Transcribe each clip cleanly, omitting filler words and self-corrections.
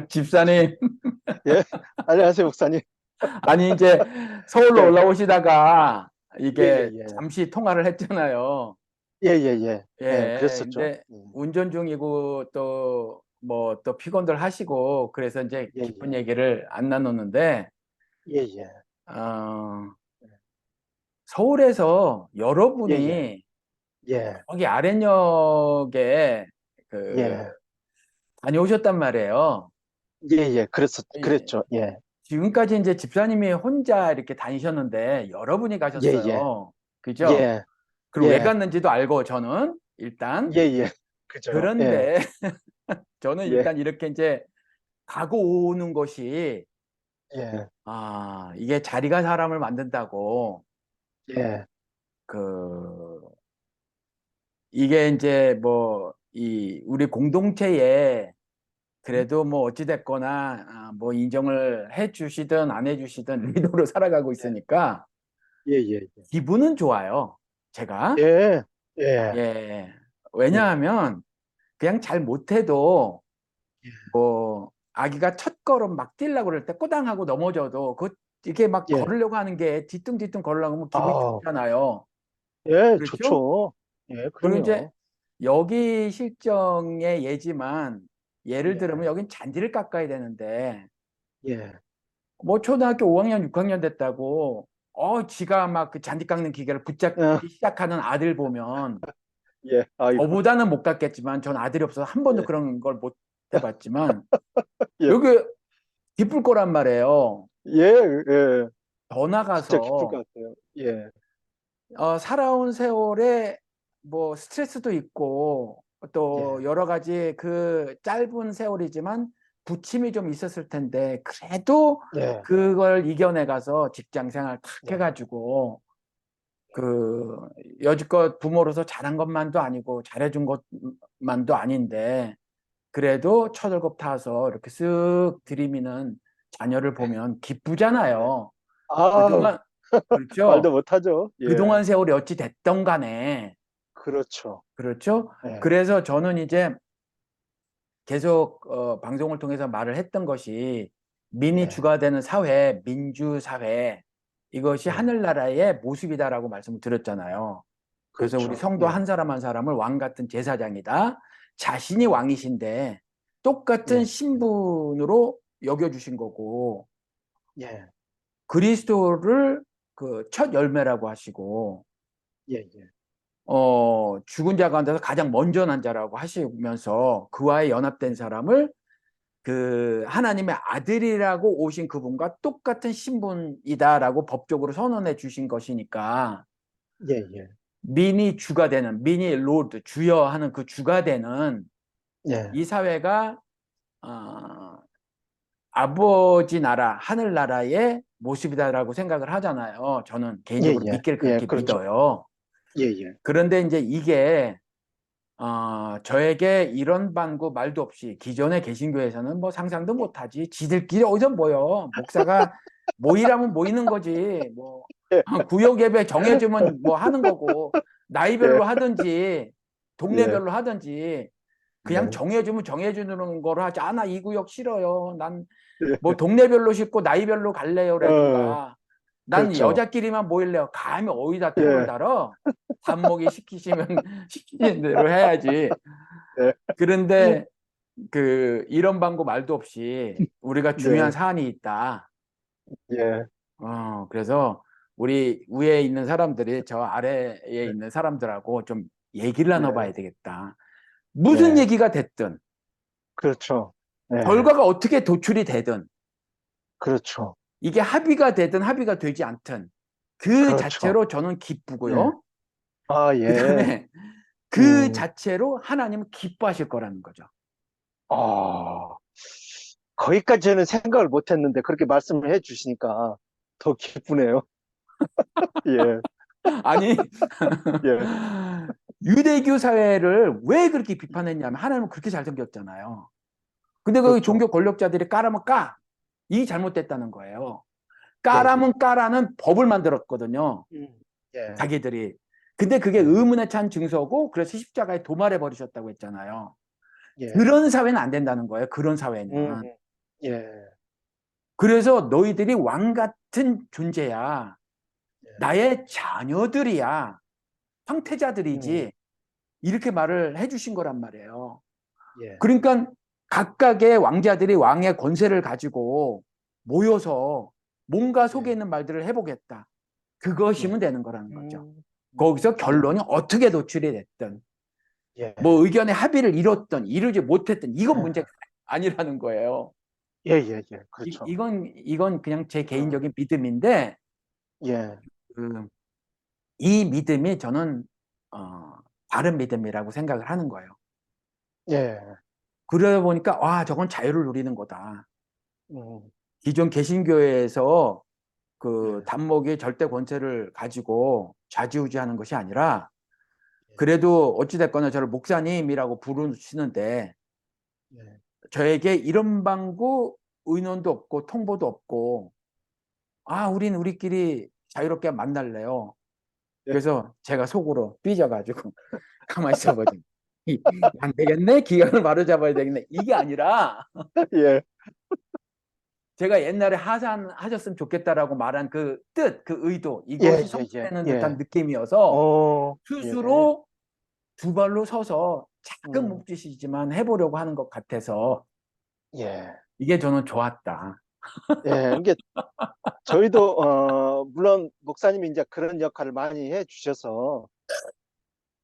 집사님, 예, 안녕하세요, 목사님. 아니, 이제 서울로 예, 올라오시다가 예, 예, 이게 예. 잠시 통화를 했잖아요. 예, 예, 예. 예, 예, 그랬었죠. 근데 운전 중이고 또 뭐 또 피곤들 하시고 그래서 이제 예, 기쁜 예, 얘기를 안 나눴는데, 예, 예. 어, 서울에서 예, 예, 여러분이 예, 거기 아랫역에 그 예, 다녀오셨단 말이에요. 예, 예, 이- 그랬죠. 예, 지금까지 이제 집사님이 혼자 이렇게 다니셨는데 여러분이 예, 예, 가셨어요. 그죠? 예, 그리고 왜 예, 갔는지도 알고 저는 일단. 예, 예. 그죠. 예, 그런데 저는 예, 일단 이렇게 이제 가고 오는 것이, 예, 이게 자리가 사람을 만든다고, 예, 그 이게 이제 뭐 우리 공동체에 그래도 뭐 어찌됐거나 뭐 인정을 해 주시든 안 해 주시든 리더로 살아가고 있으니까 예, 예, 기분은 좋아요. 제가. 예, 예, 예. 예, 왜냐하면 그냥 잘 못해도 뭐 아기가 첫 걸음 막 뛰려고 그럴 때 꼬당하고 넘어져도 이렇게 막 예. 걸으려고 하는 게 뒤뚱뒤뚱 걸으려고 하면 기분이 아, 좋잖아요. 예, 그렇죠? 좋죠. 예, 그리고 이제 그럼요. 여기 실정의 예지만, 예를 들면 예, 여긴 잔디를 깎아야 되는데 예, 뭐 초등학교 5학년, 6학년 됐다고 지가 막 그 잔디 깎는 기계를 어, 붙잡기 시작하는 아들 보면, 예, 아이고, 저보다는 못 깎겠지만 전 아들이 없어서 한 번도 예, 그런 걸 못 해봤지만 예, 여기 기쁠 거란 말이에요. 예, 예. 더 진짜 기쁠 나가서 것 같아요. 예, 살아온 세월에 뭐 스트레스도 있고 또 예, 여러 가지 그 짧은 세월이지만 부침이 좀 있었을 텐데, 그래도 예, 그걸 이겨내 가서 직장 생활 탁 예, 해가지고 그 여지껏 부모로서 잘한 것만도 아니고 잘해준 것만도 아닌데 그래도 처절급 타서 이렇게 쓱 들이미는 자녀를 보면 예. 기쁘잖아요. 아, 그동안, 그렇죠. 말도 못하죠. 예, 그동안 세월이 어찌 됐던 간에. 그렇죠. 그렇죠. 예, 그래서 저는 이제 계속 방송을 통해서 말을 했던 것이, 예, 민주가 되는 사회, 민주사회, 이것이 예, 하늘나라의 모습이다라고 말씀을 드렸잖아요. 그래서 우리 그렇죠. 성도 예, 한 사람 한 사람을 왕 같은 제사장이다. 자신이 예, 왕이신데 똑같은 예, 신분으로 여겨주신 거고, 예, 그리스도를 그 첫 열매라고 하시고, 예, 예, 죽은 자 가운데서 가장 먼저 난 자라고 하시면서 그와의 연합된 사람을 그 하나님의 아들이라고 오신 그분과 똑같은 신분이다라고 법적으로 선언해 주신 것이니까, 예, 예, 민이 주가 되는, 민이 로드 주여 하는 그 주가 되는 예, 이 사회가 어, 아버지 나라 하늘나라의 모습이다라고 생각을 하잖아요. 저는 예, 개인적으로 예, 믿기를 예, 그렇게 그렇죠. 믿어요. 예, 예, 그런데 이제 이게 저에게 이런 방구 말도 없이, 기존의 개신교에서는 뭐 상상도 못하지. 지들끼리 어디서 모여. 목사가 모이라면 모이는 거지. 뭐, 예, 구역 예배 정해주면 뭐 하는 거고, 예, 나이별로 하든지, 예, 동네별로 하든지, 그냥 예, 정해주면 정해주는 거로 하지. 나 이 구역 싫어요. 난 뭐 예, 동네별로 싶고 나이별로 어, 갈래요라든가, 난 그렇죠. 여자끼리만 모일래요. 감히 어디다 토를 예, 달어? 단목이 시키시면 시키는 대로 해야지. 예, 그런데 이런 방법 말도 없이 우리가 중요한 네, 사안이 있다. 예, 그래서 우리 위에 있는 사람들이 저 아래에 예, 있는 사람들하고 좀 얘기를 예, 나눠봐야 되겠다. 무슨 예, 얘기가 됐든, 그렇죠. 예, 결과가 어떻게 도출이 되든, 그렇죠. 이게 합의가 되든 합의가 되지 않든 그 그렇죠. 자체로 저는 예, 기쁘고요. 아, 그 예, 다음에 그 음, 자체로 하나님은 기뻐하실 거라는 거죠. 아, 거기까지는 생각을 못 했는데 그렇게 말씀을 해 주시니까 더 기쁘네요. 예, 아니, 예, 유대교 사회를 왜 그렇게 비판했냐면, 하나님은 그렇게 잘생겼잖아요. 근데 그 그렇죠. 종교 권력자들이 까라면 까. 이 잘못됐다는 거예요. 예, 예, 까라면 까라는 법을 만들었거든요. 음, 예, 자기들이. 근데 그게 예, 의문에 찬 증서고, 그래서 십자가에 도말해 버리셨다고 했잖아요. 예, 그런 사회는 안 된다는 거예요. 그런 사회는. 음, 예, 그래서 너희들이 왕 같은 존재야. 예, 나의 자녀들이야. 음, 황태자들이지. 이렇게 말을 해주신 거란 말이에요. 예, 그러니까 각각의 왕자들이 왕의 권세를 가지고 모여서 뭔가 속에 예, 있는 말들을 해보겠다. 예, 그것이면 되는 거라는 거죠. 음, 거기서 예, 결론이 어떻게 도출이 됐든, 예, 뭐 의견의 합의를 이뤘든, 이루지 못했든, 이건 예, 문제가 아니라는 거예요. 예, 예, 예, 그렇죠. 이건 그냥 제 어, 개인적인 믿음인데, 예, 그, 이 믿음이 저는, 어, 바른 믿음이라고 생각을 하는 거예요. 예, 그러다 보니까, 와, 저건 자유를 누리는 거다. 음, 기존 개신교회에서 그 예, 단목이 절대 권세를 가지고 좌지우지하는 것이 아니라, 예, 그래도 어찌됐거나 저를 목사님이라고 부르시는데, 예, 저에게 이런 방구 의논도 없고 통보도 없고, 아, 우린 우리끼리 자유롭게 만날래요. 예, 그래서 제가 속으로 삐져가지고 가만히 있어보죠. 안 되겠네? 기간을 바로 잡아야 되겠네. 이게 아니라 예, 제가 옛날에 하산하셨으면 좋겠다라고 말한 그 뜻, 그 의도, 예, 이것이 예, 예, 성취되는 듯한 예, 느낌이어서 예, 스스로 두 발로 서서 작은 음, 몸짓이지만 해보려고 하는 것 같아서 예, 이게 저는 좋았다. 예, 이게 저희도, 물론 목사님이 이제 그런 역할을 많이 해 주셔서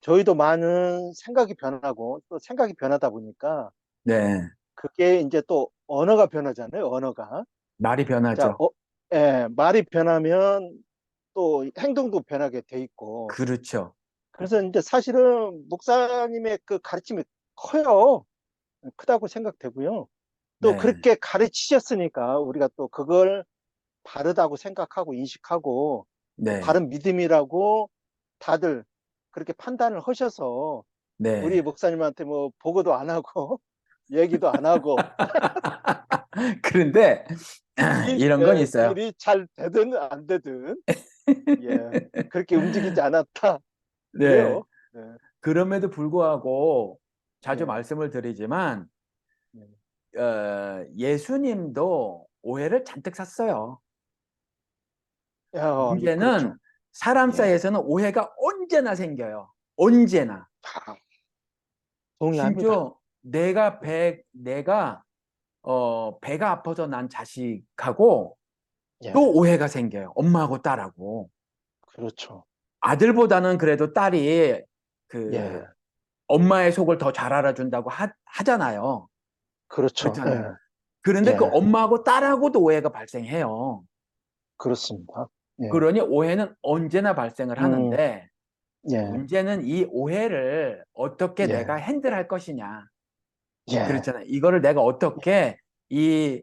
저희도 많은 생각이 변하고 또 생각이 변하다 보니까 네. 그게 이제 또 언어가 변하잖아요, 언어가. 말이 자, 변하죠. 예, 말이 변하면 또 행동도 변하게 돼 있고. 그렇죠. 그래서 이제 사실은 목사님의 그 가르침이 커요. 크다고 생각되고요. 또 네. 그렇게 가르치셨으니까 우리가 또 그걸 바르다고 생각하고 인식하고 또 네. 바른 믿음이라고 다들 그렇게 판단을 하셔서 네. 우리 목사님한테 뭐 보고도 안 하고 얘기도 안 하고 그런데 이런 건 있어요. 일이 잘 되든 안 되든 예 그렇게 움직이지 않았다 네. 그래요. 예, 그럼에도 불구하고 자주 예, 말씀을 드리지만 예. 예수님도 오해를 잔뜩 샀어요. 예, 그렇죠. 문제는 사람 예, 사이에서는 오해가 언제나 생겨요. 언제나. 아, 동의합니다. 심지어 내가 배가 아파서 난 자식하고 예, 또 오해가 생겨요. 엄마하고 딸하고. 그렇죠. 아들보다는 그래도 딸이 예, 그 엄마의 속을 더 잘 알아준다고 하잖아요. 그렇죠. 그렇잖아요. 그런데 그 예, 엄마하고 딸하고도 오해가 발생해요. 그렇습니다. 예, 그러니 오해는 언제나 발생을 음, 하는데 예, 문제는 이 오해를 어떻게 내가 예, 핸들할 것이냐. 예, 그렇잖아요. 이거를 내가 어떻게 이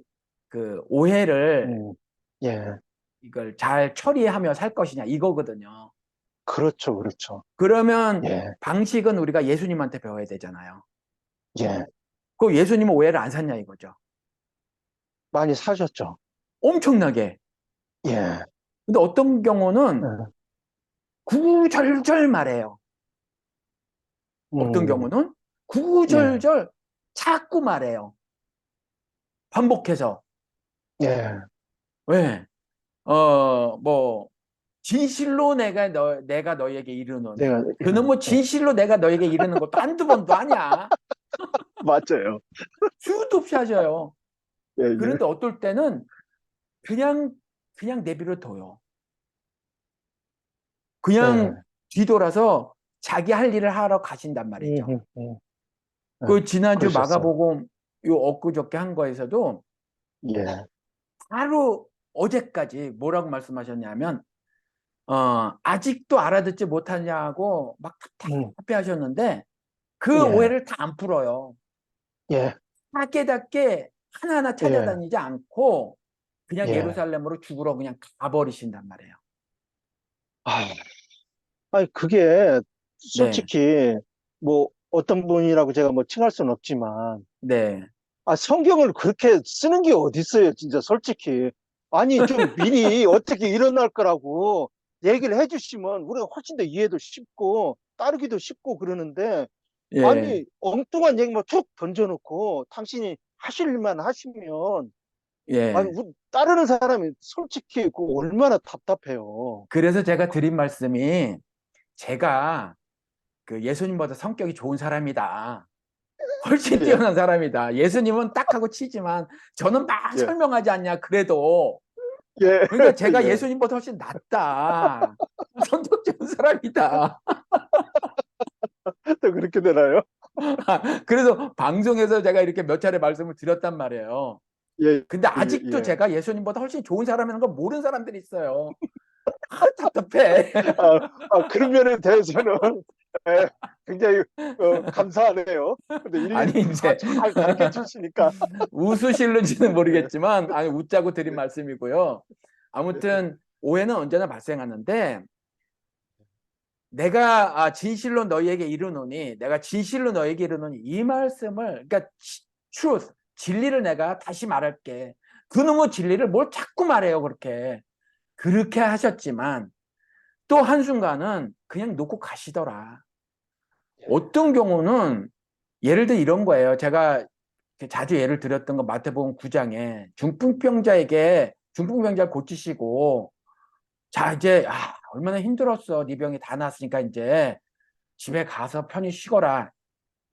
그 오해를 음, 예, 이걸 잘 처리하며 살 것이냐 이거거든요. 그렇죠, 그렇죠. 그러면 예, 방식은 우리가 예수님한테 배워야 되잖아요. 예, 그 예수님은 오해를 안 샀냐 이거죠. 많이 사셨죠. 엄청나게. 예, 근데 어떤 경우는 예, 구구절절 말해요. 어떤 음, 경우는 예, 구구절절 자꾸 말해요. 반복해서. 예, 왜? 뭐, 진실로 내가 너에게 이르노니. 내가, 그는 뭐 예, 진실로 내가 너에게 이르는 것도 한두 번도 아니야. 맞아요. 수도 없이 하셔요. 예, 예, 그런데 어떨 때는 그냥, 그냥 내버려 둬요. 그냥 예, 뒤돌아서 자기 할 일을 하러 가신단 말이죠. 예, 그 지난주 그러셨어요. 마가복음 요 엊그저께 한 거에서도 예, 바로 어제까지 뭐라고 말씀하셨냐면 아직도 알아듣지 못하냐고 막 음, 답답해하셨는데 그 예, 오해를 다 안 풀어요. 예, 깨닫게 하나하나 예, 찾아다니지 않고 그냥 예. 예루살렘으로 죽으러 그냥 가버리신단 말이에요. 아, 아니, 그게 네, 솔직히 뭐 어떤 분이라고 제가 뭐 칭할 수는 없지만 네, 성경을 그렇게 쓰는 게 어디 있어요, 진짜 솔직히. 아니, 좀 미리 어떻게 일어날 거라고 얘기를 해주시면 우리가 훨씬 더 이해도 쉽고 따르기도 쉽고 그러는데 예, 아니, 엉뚱한 얘기만 툭 던져놓고 당신이 하실 일만 하시면, 아니, 예. 따르는 사람이 솔직히 그 얼마나 답답해요. 그래서 제가 드린 말씀이 제가 그 예수님보다 성격이 좋은 사람이다. 훨씬 예, 뛰어난 사람이다. 예수님은 딱 하고 치지만 저는 막 예, 설명하지 않냐. 그래도. 예, 그러니까 제가 예. 예수님보다 훨씬 낫다. 성격 좋은 사람이다. 또 그렇게 되나요? 그래서 방송에서 제가 이렇게 몇 차례 말씀을 드렸단 말이에요. 예, 근데 예, 아직도 예. 제가 예수님보다 훨씬 좋은 사람이라는 걸 모르는 사람들이 있어요. 아, 답답해. 그런 면에 대해서는 예, 굉장히 감사하네요. 근데 아니, 일일이 다 이제 잘 가르쳐 주시니까. 웃으실는지는 예, 모르겠지만, 아니, 웃자고 드린 예, 말씀이고요. 예, 아무튼, 오해는 언제나 발생하는데, 내가 진실로 너희에게 이르노니, 내가 진실로 너희에게 이르노니, 이 말씀을, 그러니까, truth, 진리를 내가 다시 말할게. 그놈의 진리를 뭘 자꾸 말해요, 그렇게. 그렇게 하셨지만, 또 한순간은 그냥 놓고 가시더라. 예, 어떤 경우는 예를 들어 이런 거예요. 제가 자주 예를 들었던 거 마태복음 9장에 중풍병자를 고치시고 자 이제 얼마나 힘들었어. 네 병이 다 나았으니까 이제 집에 가서 편히 쉬거라.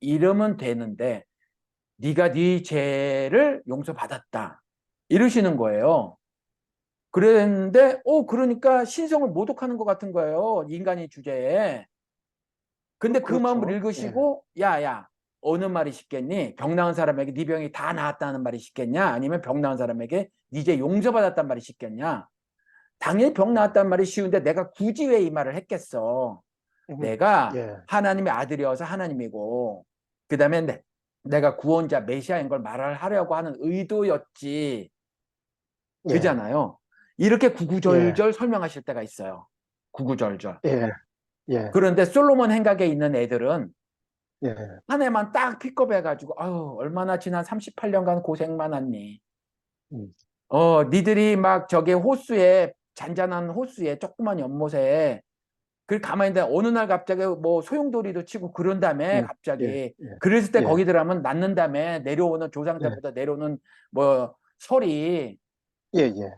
이러면 되는데 네가 네 죄를 용서받았다. 이러시는 거예요. 그랬는데 그러니까 신성을 모독하는 것 같은 거예요. 인간의 주제에. 근데 그 마음을 그렇죠. 예, 읽으시고 야야 어느 말이 쉽겠니? 병 나은 사람에게 네 병이 다 나았다는 말이 쉽겠냐? 아니면 병 나은 사람에게 네 이제 용서받았단 말이 쉽겠냐? 당연히 병 나았단 말이 쉬운데 내가 굳이 왜 이 말을 했겠어? 내가 예, 하나님의 아들이어서 하나님이고 그 다음에 내가 구원자 메시아인 걸 말하려고 하는 의도였지. 예, 그잖아요. 이렇게 예, 구구절절 설명하실 때가 있어요. 구구절절. 예, 예, 그런데 솔로몬 행각에 있는 애들은 예, 한 해만 딱 픽업해가지고 아유 얼마나 지난 38년간 고생 많았니. 음, 니들이 막 저기 호수에 잔잔한 호수에 조그만 연못에 그 가만히 있는데 어느 날 갑자기 뭐 소용돌이도 치고 그런 다음에 예, 갑자기 예, 그랬을 때 예, 거기 들어가면 낫는 다음에 내려오는 예, 조상들부터 내려오는 뭐 설이 예, 예,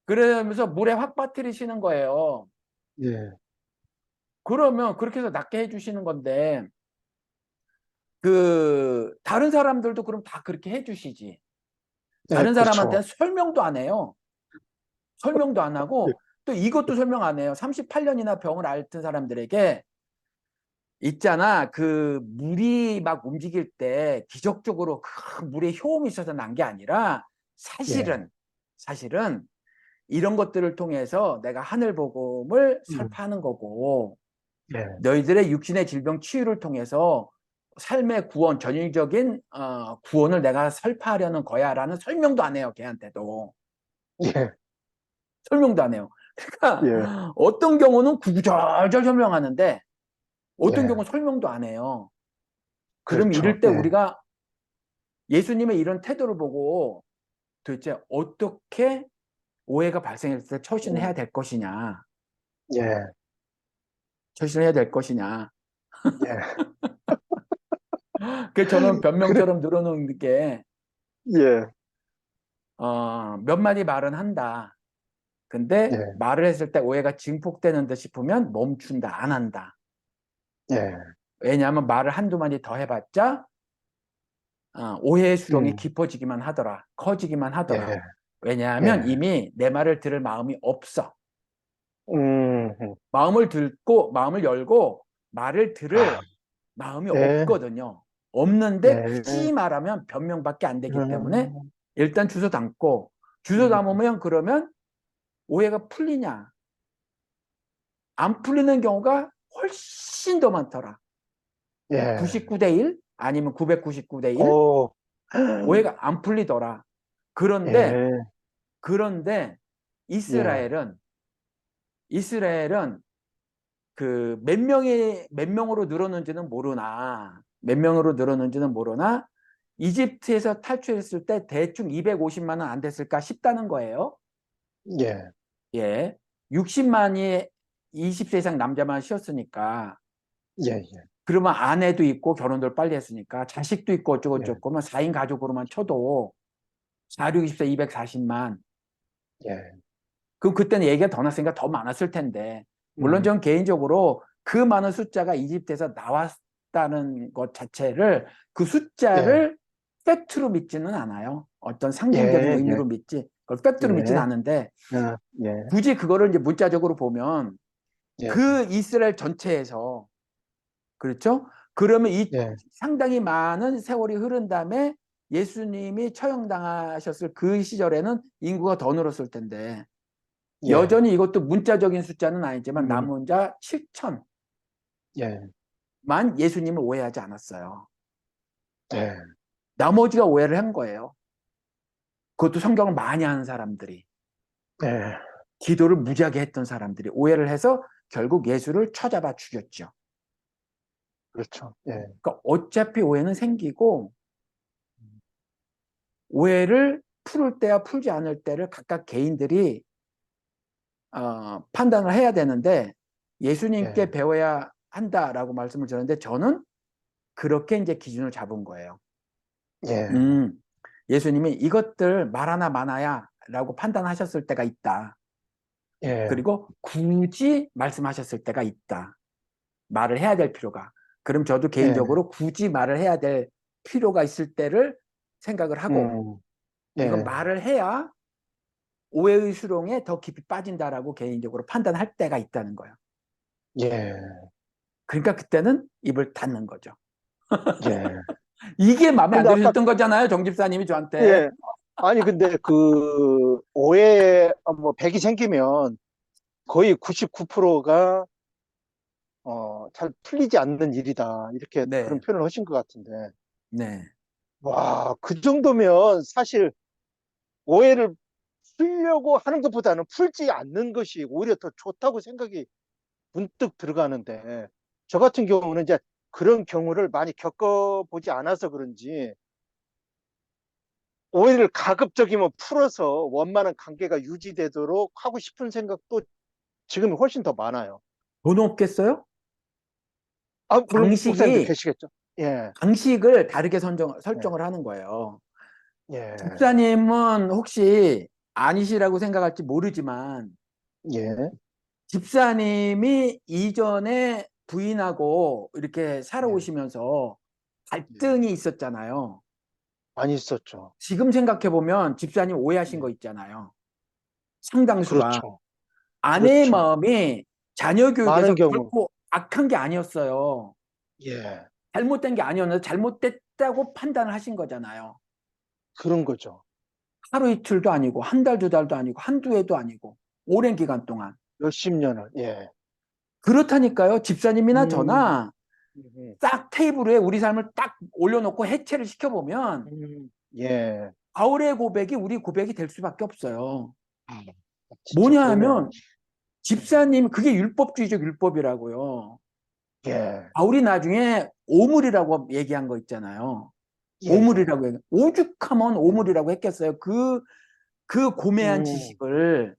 그러면서 물에 확 빠뜨리시는 거예요. 예, 그러면 그렇게 해서 낫게 해주시는 건데 그 다른 사람들도 그럼 다 그렇게 해주시지. 예, 다른 사람한테는 그렇죠. 설명도 안 해요. 설명도 안 예, 하고 또 이것도 설명 안 해요. 38년이나 병을 앓던 사람들에게 있잖아. 그 물이 막 움직일 때 기적적으로 그 물에 효험이 있어서 난 게 아니라 예, 사실은 이런 것들을 통해서 내가 하늘 복음을 음, 설파하는 거고 예, 너희들의 육신의 질병 치유를 통해서 삶의 구원, 전인적인 구원을 내가 설파하려는 거야라는 설명도 안 해요. 걔한테도. 예, 설명도 안 해요. 예, 그러니까 어떤 경우는 구구절절 설명하는데 어떤 예, 경우는 설명도 안 해요. 그럼 그렇죠. 이럴 때 예, 우리가 예수님의 이런 태도를 보고 도대체 어떻게 오해가 발생했을 때 처신해야 될 것이냐. 예, 처신해야 될 것이냐. 예, 그래서 저는 그래, 변명처럼 늘어놓는 게 예, 몇 마디 말은 한다. 근데 예, 말을 했을 때 오해가 증폭되는 듯 싶으면 멈춘다. 안 한다. 예, 왜냐하면 말을 한두 마디 더 해봤자 오해의 수렁이 음, 깊어지기만 하더라. 커지기만 하더라. 예, 왜냐하면 예, 이미 내 말을 들을 마음이 없어. 음, 마음을 열고 말을 아, 들을 마음이 예, 없거든요. 없는데 예, 굳이 말하면 변명밖에 안 되기 때문에 음, 일단 주소 담고 주소 음, 담으면 그러면 오해가 풀리냐? 안 풀리는 경우가 훨씬 더 많더라. 예, 99대 1 아니면 999대 1 오, 오해가 안 풀리더라. 그런데 예, 그런데 예, 이스라엘은 이스라엘은 그 몇 명으로 늘었는지는 모르나 몇 명으로 늘었는지는 모르나 이집트에서 탈출했을 때 대충 250만은 안 됐을까 싶다는 거예요. 예, 예. 60만이 20세 이상 남자만 쉬었으니까 예, 예, 그러면 아내도 있고 결혼을 빨리 했으니까 자식도 있고 예, 어쩌고저쩌고 면 4인 가족으로만 쳐도 4, 6, 24, 240만. 예, 그럼 그때는 얘기가 더 났으니까 더 많았을 텐데. 물론 음, 전 개인적으로 그 많은 숫자가 이집트에서 나왔다는 것 자체를 그 예, 숫자를 팩트로 믿지는 않아요. 어떤 상징적인 예, 예, 의미로 믿지. 그걸 팩트로 믿지는 예, 않은데 예, 굳이 그거를 이제 문자적으로 보면 예, 그 이스라엘 전체에서 그렇죠? 그러면 이 예, 상당히 많은 세월이 흐른 다음에 예수님이 처형당하셨을 그 시절에는 인구가 더 늘었을 텐데 예, 여전히 이것도 문자적인 숫자는 아니지만 음, 남은 자 7천만 예, 예수님을 오해하지 않았어요. 예, 나머지가 오해를 한 거예요. 그것도 성경을 많이 하는 사람들이 예, 기도를 무지하게 했던 사람들이 오해를 해서 결국 예수를 쳐잡아 죽였죠. 그렇죠. 예, 그러니까 어차피 오해는 생기고 오해를 풀을 때와 풀지 않을 때를 각각 개인들이 판단을 해야 되는데 예수님께 예, 배워야 한다라고 말씀을 드렸는데 저는 그렇게 이제 기준을 잡은 거예요. 예, 음, 예수님이 이것들 말하나 마나야 라고 판단하셨을 때가 있다. 예, 그리고 굳이 말씀하셨을 때가 있다. 말을 해야 될 필요가. 그럼 저도 예, 개인적으로 굳이 말을 해야 될 필요가 있을 때를 생각을 하고 음, 이건 예, 말을 해야 오해의 수렁에 더 깊이 빠진다라고 개인적으로 판단할 때가 있다는 거예요. 예, 그러니까 그때는 입을 닫는 거죠. 예. 이게 마음에 안 근데 아까, 들으셨던 거잖아요, 정 집사님이 저한테. 예, 아니, 근데 그, 오해, 뭐, 백이 생기면 거의 99%가, 잘 풀리지 않는 일이다. 이렇게 그런 네, 표현을 하신 것 같은데. 네. 와, 그 정도면 사실 오해를 풀려고 하는 것보다는 풀지 않는 것이 오히려 더 좋다고 생각이 문득 들어가는데, 저 같은 경우는 이제 그런 경우를 많이 겪어보지 않아서 그런지, 오해를 가급적이면 풀어서 원만한 관계가 유지되도록 하고 싶은 생각도 지금 훨씬 더 많아요. 돈 없겠어요? 아, 물론 목사님도 방식이, 계시겠죠. 예, 방식을 다르게 예, 설정을 하는 거예요. 예, 집사님은 혹시 아니시라고 생각할지 모르지만, 예, 집사님이 이전에 부인하고 이렇게 예, 살아오시면서 예. 갈등이 있었잖아요. 많이 있었죠. 지금 생각해보면 집사님 오해하신 거 예, 있잖아요. 상당수가. 그렇죠. 아내의 그렇죠. 마음이 자녀 많은 교육에서 경우, 결코 악한 게 아니었어요. 예, 잘못된 게 아니었는데 잘못됐다고 판단을 하신 거잖아요. 그런 거죠. 하루 이틀도 아니고 한 달, 두 달도 아니고 한두 해도 아니고 오랜 기간 동안. 몇십 년을, 예. 그렇다니까요. 집사님이나 음, 저나 음, 딱 테이블 위에 우리 삶을 딱 올려놓고 해체를 시켜보면 예. 바울의 고백이 우리 고백이 될 수밖에 없어요. 아, 진짜 뭐냐 그러네요. 하면 집사님 그게 율법주의적 율법이라고요. 예, 바울이 나중에 오물이라고 얘기한 거 있잖아요. 예, 예. 오물이라고 얘기. 오죽하면 예. 오물이라고 했겠어요. 그 고매한 음, 지식을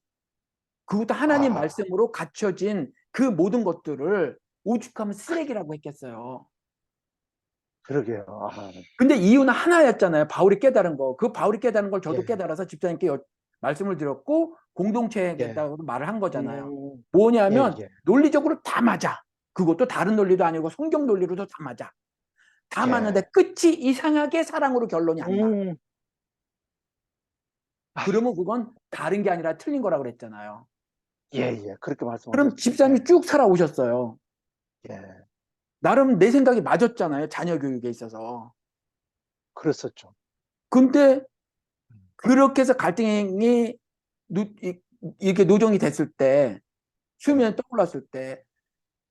그것도 하나님 아, 말씀으로 갖춰진 그 모든 것들을 오죽하면 쓰레기라고 했겠어요. 그러게요. 아, 근데 이유는 하나였잖아요. 바울이 깨달은 거. 그 바울이 깨달은 걸 저도 예, 깨달아서 집사님께 말씀을 드렸고 예. 공동체겠다고 말을 한 거잖아요. 음, 예, 뭐냐면 예, 논리적으로 다 맞아. 그것도 다른 논리도 아니고 성경 논리로도 다 맞아. 다 맞는데 예. 끝이 이상하게 사랑으로 결론이 안 나. 음, 아, 그러면 그건 다른 게 아니라 틀린 거라고 그랬잖아요. 예, 예. 그렇게 그럼 말씀하셨죠. 예, 집사님이 쭉 살아오셨어요. 예. 나름 내 생각이 맞았잖아요. 자녀 교육에 있어서. 그랬었죠. 근데 그렇게 해서 갈등이 이렇게 노정이 됐을 때, 예, 수면에 떠올랐을 때,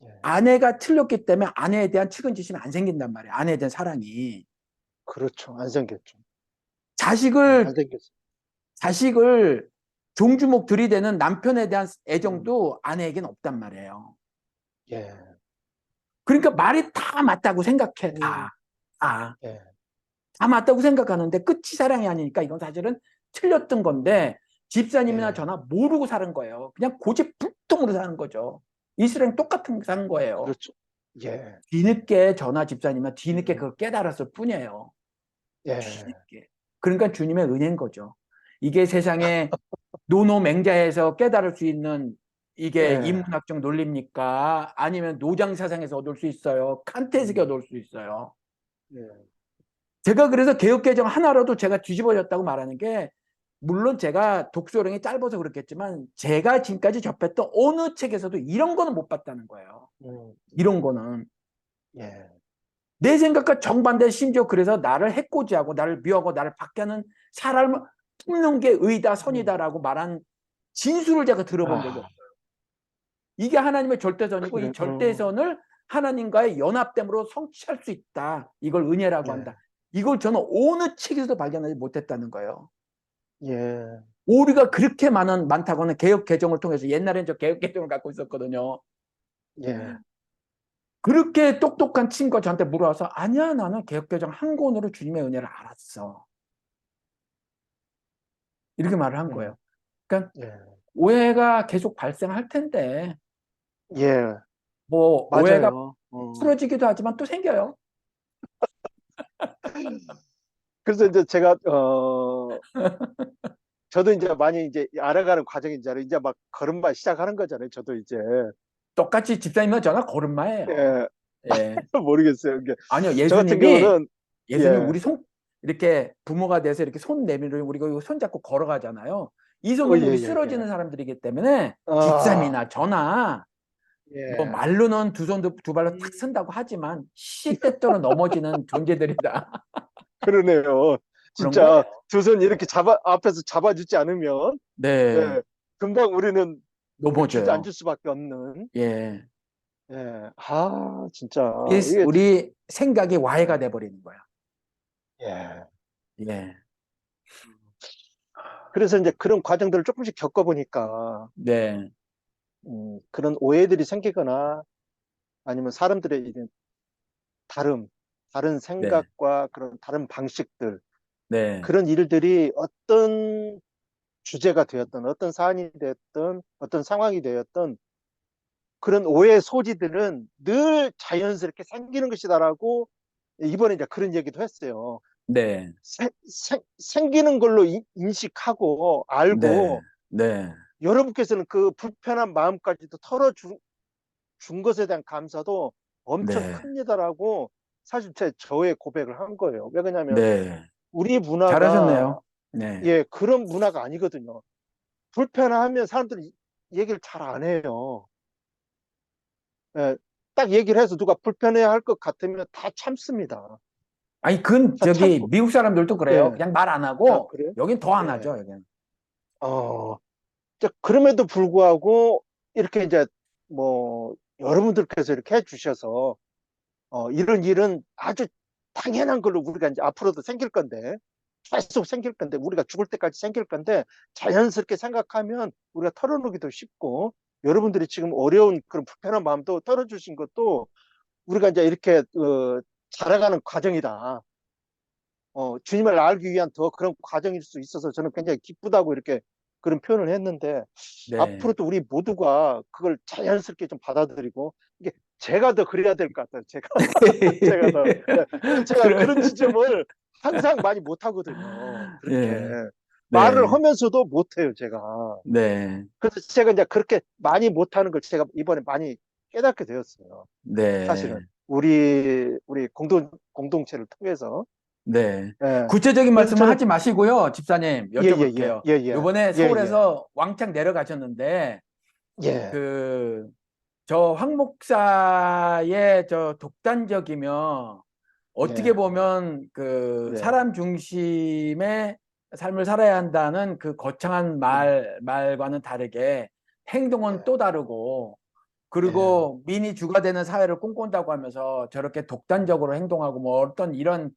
예. 아내가 틀렸기 때문에 아내에 대한 측은지심이 안 생긴단 말이에요. 아내에 대한 사랑이. 그렇죠. 안 생겼죠. 안 자식을, 생겼어. 자식을 종주목 들이대는 남편에 대한 음, 애정도 아내에겐 없단 말이에요. 예, 그러니까 말이 다 맞다고 생각해, 음, 다. 다. 예, 다 맞다고 생각하는데 끝이 사랑이 아니니까 이건 사실은 틀렸던 건데 집사님이나 예. 저나 모르고 사는 거예요. 그냥 고집불통으로 사는 거죠. 이스라엘 똑같은 사는 거예요. 그렇죠. 예, 뒤늦게 저나 집사님은 뒤늦게 음, 그걸 깨달았을 뿐이에요. 예, 뒤늦게. 그러니까 주님의 은혜인 거죠. 이게 세상에 노노맹자에서 깨달을 수 있는 이게 예, 인문학적 논리입니까? 아니면 노장사상에서 얻을 수 있어요? 칸트에서 음, 얻을 수 있어요? 예, 제가 그래서 개혁개정 하나라도 제가 뒤집어졌다고 말하는 게, 물론 제가 독서량이 짧아서 그렇겠지만 제가 지금까지 접했던 어느 책에서도 이런 거는 못 봤다는 거예요. 음, 이런 거는 예, 내 생각과 정반대. 심지어 그래서 나를 해코지하고 나를 미워하고 나를 박해하는 사람을 품는 게 의다 음, 선이다라고 말한 진술을 제가 들어본 적이 아, 없어요. 이게 하나님의 절대선이고, 이 그래, 절대선을 하나님과의 연합됨으로 성취할 수 있다. 이걸 은혜라고 예, 한다. 이걸 저는 어느 책에서도 발견하지 못했다는 거예요. 예, 오류가 그렇게 많다고는 개혁 개정을 통해서, 옛날엔 저 개혁 개정을 갖고 있었거든요. 예, 그렇게 똑똑한 친구가 저한테 물어와서, 아니야, 나는 개혁 개정 한 권으로 주님의 은혜를 알았어. 이렇게 말을 한 음, 거예요. 그러니까 예, 오해가 계속 발생할 텐데, 예, 뭐 오해가 맞아요. 풀어지기도 하지만 또 생겨요. 그래서 이제 제가, 저도 이제 많이 이제 알아가는 과정이잖아요. 이제 막 걸음마 시작하는 거잖아요. 저도 이제. 똑같이 집사님과 저나 걸음마예요. 예, 예. 모르겠어요. 이게 아니요, 저 같은 경우는, 예수님 예, 우리 손, 이렇게 부모가 돼서 이렇게 손 내밀어 우리가 손 잡고 걸어가잖아요. 이 손 예, 놓으면 우리 예, 예. 쓰러지는 사람들이기 때문에, 아, 집사님이나 저나 뭐 예. 말로는 두 손 두 발로 탁 음, 쓴다고 하지만 시시때때로 넘어지는 존재들이다. 그러네요. 그런 거예요. 진짜 두 손 이렇게 앞에서 잡아주지 않으면, 네, 예, 금방 우리는 이렇게 넘어져요. 주저앉을 수밖에 없는, 예, 예, 진짜, 이게, 우리 생각이 와해가 예, 돼 버리는 거야. 예. 예, 그래서 이제 그런 과정들을 조금씩 겪어보니까, 네, 그런 오해들이 생기거나 아니면 사람들의 이제 다름, 다른 네, 생각과 그런 다른 방식들, 네, 그런 일들이 어떤 주제가 되었던, 어떤 사안이 되었던, 어떤 상황이 되었던 그런 오해 소지들은 늘 자연스럽게 생기는 것이다라고 이번에 이제 그런 얘기도 했어요. 네, 생기는 걸로 인식하고 네, 알고 네, 여러분께서는 그 불편한 마음까지도 털어준 준 것에 대한 감사도 엄청 네, 큽니다라고 사실 저의 고백을 한 거예요. 왜 그러냐면 네. 우리 문화가 잘하셨네요. 네. 예 그런 문화가 아니거든요. 불편하면 사람들이 얘기를 잘 안 해요. 예, 딱 얘기를 해서 누가 불편해 할 것 같으면 다 참습니다. 아니, 그건 다 저기 참고, 미국 사람들도 그래요. 예. 그냥 말 안 아, 하고, 그래요? 여긴 더 안 예. 하죠, 여기는. 어, 그럼에도 불구하고, 이렇게 이제, 뭐, 여러분들께서 이렇게 해주셔서, 이런 일은 아주 당연한 걸로 우리가 이제 앞으로도 생길 건데, 계속 생길 건데, 우리가 죽을 때까지 생길 건데, 자연스럽게 생각하면 우리가 털어놓기도 쉽고, 여러분들이 지금 어려운 그런 불편한 마음도 털어주신 것도 우리가 이제 이렇게, 자라가는 과정이다. 주님을 알기 위한 더 그런 과정일 수 있어서 저는 굉장히 기쁘다고 이렇게 그런 표현을 했는데 네. 앞으로도 우리 모두가 그걸 자연스럽게 좀 받아들이고 이게 제가 더 그래야 될 것 같아요. 제가 더. 예. 그래서 제가 그런 그래. 지점을 항상 많이 못 하거든요. 그렇게. 예. 말을 네. 하면서도 못 해요, 제가. 네. 그래서 제가 이제 그렇게 많이 못 하는 걸 제가 이번에 많이 깨닫게 되었어요. 사실은. 네. 우리 공동체를 통해서. 네. 예. 구체적인 그래서 말씀은 저는 하지 마시고요, 집사님. 예, 예, 예, 여쭤볼게요. 예, 예, 요번에 예, 예, 서울에서 왕창 내려가셨는데, 예, 그, 저 황 목사의 저 독단적이며, 어떻게 예, 보면 그 예, 사람 중심의 삶을 살아야 한다는 그 거창한 예, 말과는 다르게 행동은 예, 또 다르고, 예, 그리고 민이 주가 되는 사회를 꿈꾼다고 하면서 저렇게 독단적으로 행동하고 뭐 어떤 이런